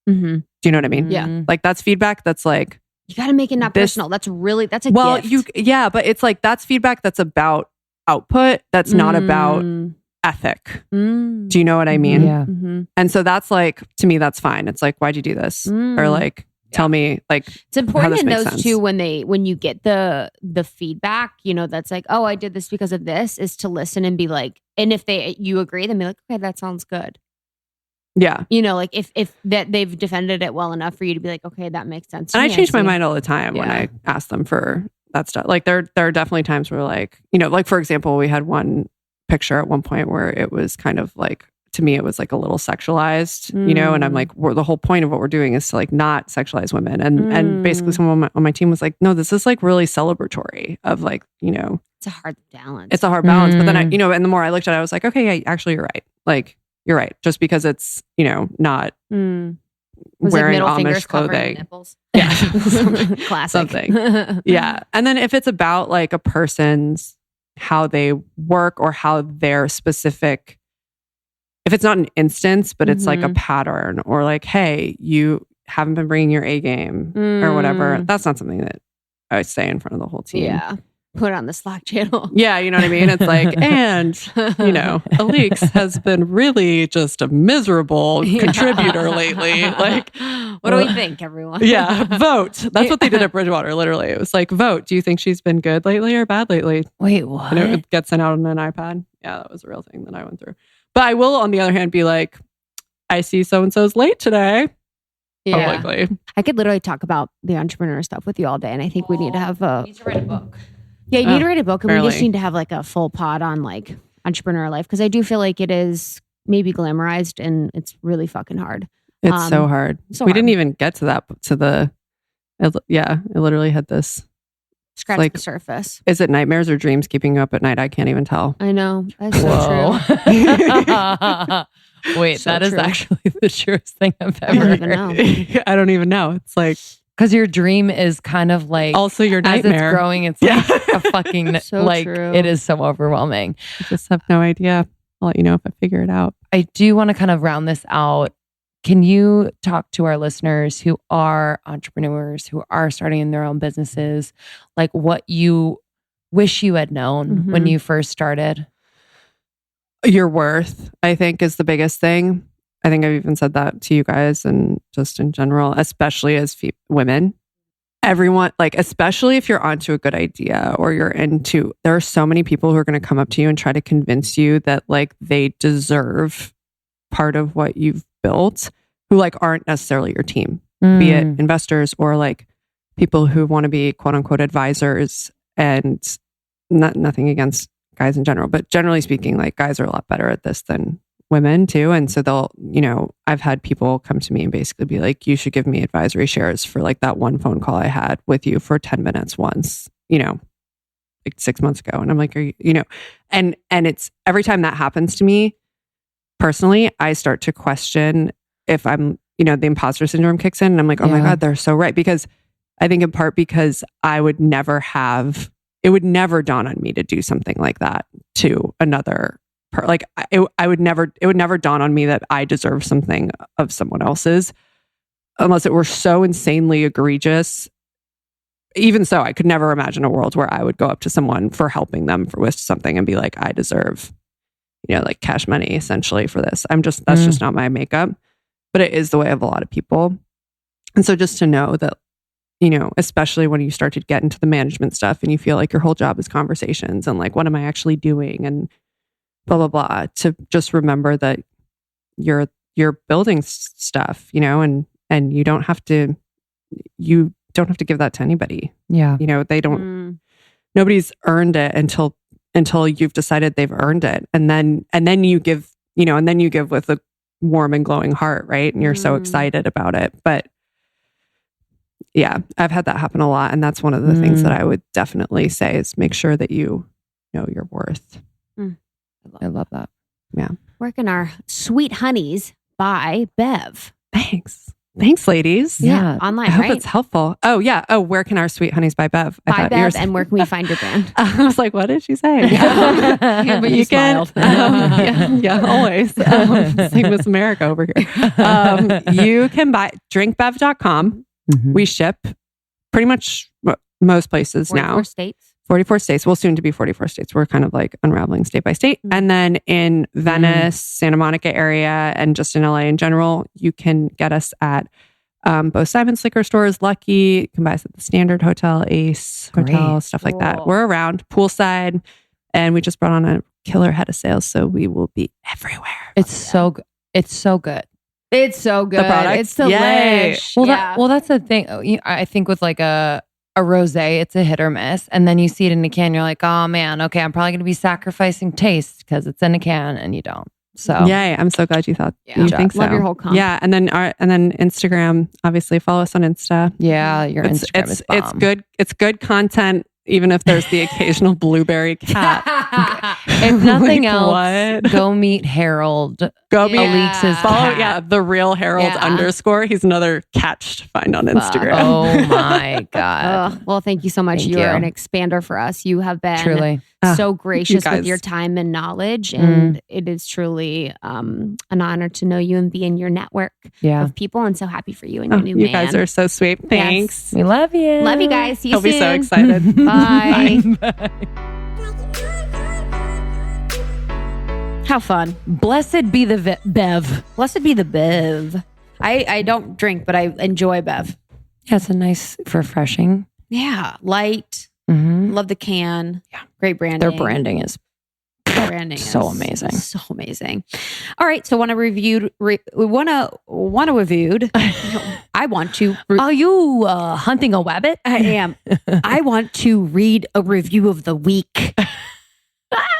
Mm-hmm. Do you know what I mean? Yeah. Like that's feedback that's like, you got to make it not personal. That's a gift. But it's like, that's feedback that's about output. That's not about ethic. Do you know what I mean? Yeah. Mm-hmm. And so that's like, to me, that's fine. It's like, why'd you do this? Or like, tell me, like, it's important in those sense. two when you get the feedback, that's like, oh, I did this because of this, is to listen and be like, and if you agree, then be like, okay, that sounds good. Yeah. Like if that they've defended it well enough for you to be like, okay, that makes sense. And I change my mind all the time when I ask them for that stuff. Like there are definitely times where like, like for example, we had one picture at one point where it was kind of like, to me, it was like a little sexualized, and I'm like, the whole point of what we're doing is to like not sexualize women. And basically someone on my team was like, no, this is like really celebratory of like, it's a hard balance. It's a hard balance. But then I, and the more I looked at it, I was like, okay, yeah, actually you're right. Like, you're right. Just because it's, not wearing Amish clothing. Nipples. Yeah. Classic. Something. Yeah. And then if it's about like a person's, how they work or how their specific, if it's not an instance, but it's like a pattern or like, hey, you haven't been bringing your A game or whatever. That's not something that I would say in front of the whole team. Yeah. Put it on the Slack channel. Yeah, you know what I mean? It's like, and, Alix has been really just a miserable contributor lately. Like, what do we think, everyone? Yeah, vote. That's what they did at Bridgewater, literally. It was like, vote. Do you think she's been good lately or bad lately? Wait, what? And it would get sent out on an iPad. Yeah, that was a real thing that I went through. But I will, on the other hand, be like, I see so-and-so's late today. Yeah. Publicly. I could literally talk about the entrepreneur stuff with you all day. And I think we need to have You need to write a book. Yeah, you need to write a book, and we just need to have like a full pod on like entrepreneur life, because I do feel like it is maybe glamorized and it's really fucking hard. It's so hard. We didn't even get to that. It literally had this. Scratch like, the surface. Is it nightmares or dreams keeping you up at night? I can't even tell. I know. That's so true. Wait, so that is true. actually the truest thing I've I don't ever even know. heard. I don't even know. It's like, because your dream is kind of like also your nightmare. As it's growing, it's like a fucking So like true. it is so overwhelming. I just have no idea. I'll let you know if I figure it out. I do want to kind of round this out. Can you talk to our listeners who are entrepreneurs, who are starting in their own businesses, like what you wish you had known when you first started? Your worth, I think, is the biggest thing. I think I've even said that to you guys and just in general, especially as women. Everyone, like, especially if you're onto a good idea or there are so many people who are going to come up to you and try to convince you that like they deserve part of what you've built, who like aren't necessarily your team, be it investors or like people who want to be quote unquote advisors. And nothing against guys in general, but generally speaking, like guys are a lot better at this than women too. And so they'll, I've had people come to me and basically be like, you should give me advisory shares for like that one phone call I had with you for 10 minutes once, like 6 months ago. And I'm like, are you, and it's every time that happens to me personally, I start to question if I'm, the imposter syndrome kicks in and I'm like, oh my God, they're so right. Because I think in part because it would never dawn on me to do something like that to another it would never dawn on me that I deserve something of someone else's unless it were so insanely egregious. Even so, I could never imagine a world where I would go up to someone for helping them with something and be like, I deserve, like cash money essentially for this. That's just not my makeup, but it is the way of a lot of people. And so just to know that, especially when you start to get into the management stuff and you feel like your whole job is conversations and like, what am I actually doing? And blah, blah, blah, to just remember that you're building stuff, and you don't have to give that to anybody. Yeah. Nobody's earned it until you've decided they've earned it. And then you give, with a warm and glowing heart. Right. And you're so excited about it. But yeah, I've had that happen a lot. And that's one of the things that I would definitely say is make sure that you know your worth. I love that. Yeah. Where can our sweet honeys buy Bev? Thanks, ladies. Yeah. Online, I hope right? it's helpful. Oh, yeah. Oh, where can our sweet honeys buy Bev? Buy Bev, and where can we find your brand? I was like, what did she say? But you smiled. Yeah, always. Same Miss America over here. You can buy drinkbev.com. We ship pretty much most places 44 now. states. 44 states. Well, soon to be 44 states. We're kind of like unraveling state by state. And then in Venice, Santa Monica area, and just in LA in general, you can get us at both Simon's liquor stores, Lucky. You can buy us at the Standard Hotel, Ace Hotel, stuff like that. We're around poolside, and we just brought on a killer head of sales, so we will be everywhere. It's so good. It's so good. It's so good. The product? It's delish. Well, that's the thing. I think with like a rosé, it's a hit or miss. And then you see it in a can, you're like, oh man, okay, I'm probably going to be sacrificing taste because it's in a can, and you don't. So yay, I'm so glad you thought you think so. Love your whole comp. Yeah, and then Instagram, obviously follow us on Insta. Yeah, your Instagram is bomb. It's good. It's good content, even if there's the occasional blueberry cat. If nothing else, what? go meet Harold. Go meet Alix's follow. cat. Yeah, the real Harold _. He's another catch to find on Instagram. Oh my God. Well, thank you so much. Thank You are you. an expander for us. You have been Truly. so gracious you with guys. your time and knowledge. And it is truly an honor to know you and be in your network of people. And so happy for you and your new man. You guys are so sweet. Thanks. We love you. Love you guys. See you I'll soon. be so excited. Bye. Bye. How fun. Blessed be the Bev. Blessed be the Bev. I don't drink, but I enjoy Bev. Yeah, it's a nice, refreshing. Yeah. Light. Mm-hmm. Love the can. Yeah. Great branding. Their branding is so is amazing. So amazing. All right. So want to review. I want to. Are you hunting a wabbit? I am. I want to read a review of the week.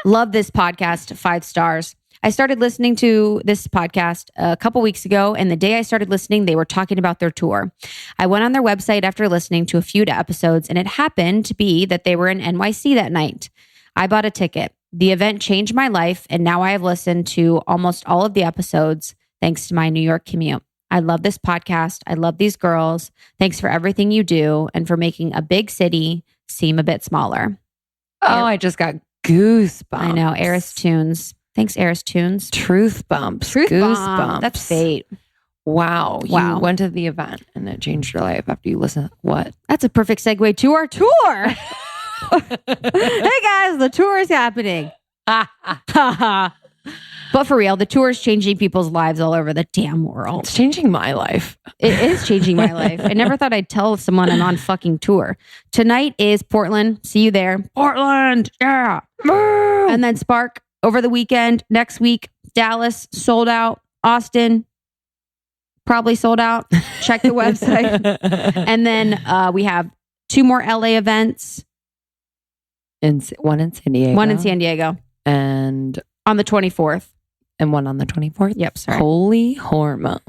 Love this podcast. 5 stars. I started listening to this podcast a couple weeks ago, and the day I started listening, they were talking about their tour. I went on their website after listening to a few episodes, and it happened to be that they were in NYC that night. I bought a ticket. The event changed my life, and now I have listened to almost all of the episodes thanks to my New York commute. I love this podcast. I love these girls. Thanks for everything you do and for making a big city seem a bit smaller. Oh, I just got goosebumps. I know. Eris Tunes. Thanks, Eris Tunes. Truth bumps. Truth Goosebumps. bomb. That's fate. Wow. Wow. You went to the event and it changed your life after you listened. What? That's a perfect segue to our tour. Hey guys, the tour is happening. But for real, the tour is changing people's lives all over the damn world. It's changing my life. It is changing my life. I never thought I'd tell someone I'm on fucking tour. Tonight is Portland. See you there. Portland. Yeah. And then Spark over the weekend. Next week, Dallas sold out. Austin probably sold out. Check the website. And then we have 2 more LA events. One in San Diego. One in San Diego. And on the 24th. And one on the 24th. Yep. Sorry. Holy hormones.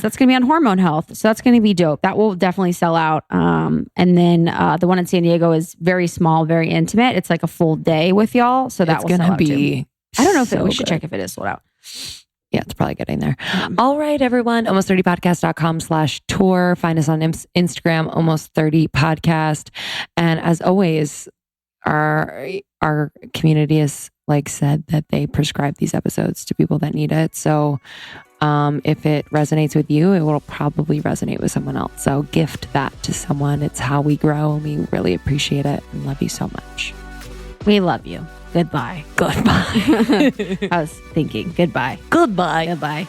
That's going to be on Hormone Health. So that's going to be dope. That will definitely sell out. And then the one in San Diego is very small, very intimate. It's like a full day with y'all. So that will sell out too. I don't know if we should check if it is sold out. Yeah, it's probably getting there. All right, everyone. almost30podcast.com/tour. Find us on Instagram, almost30podcast. And as always, our community has said that they prescribe these episodes to people that need it. So if it resonates with you, it will probably resonate with someone else. So gift that to someone. It's how we grow, and we really appreciate it and love you so much. We love you. Goodbye. Goodbye. I was thinking goodbye. Goodbye. Goodbye.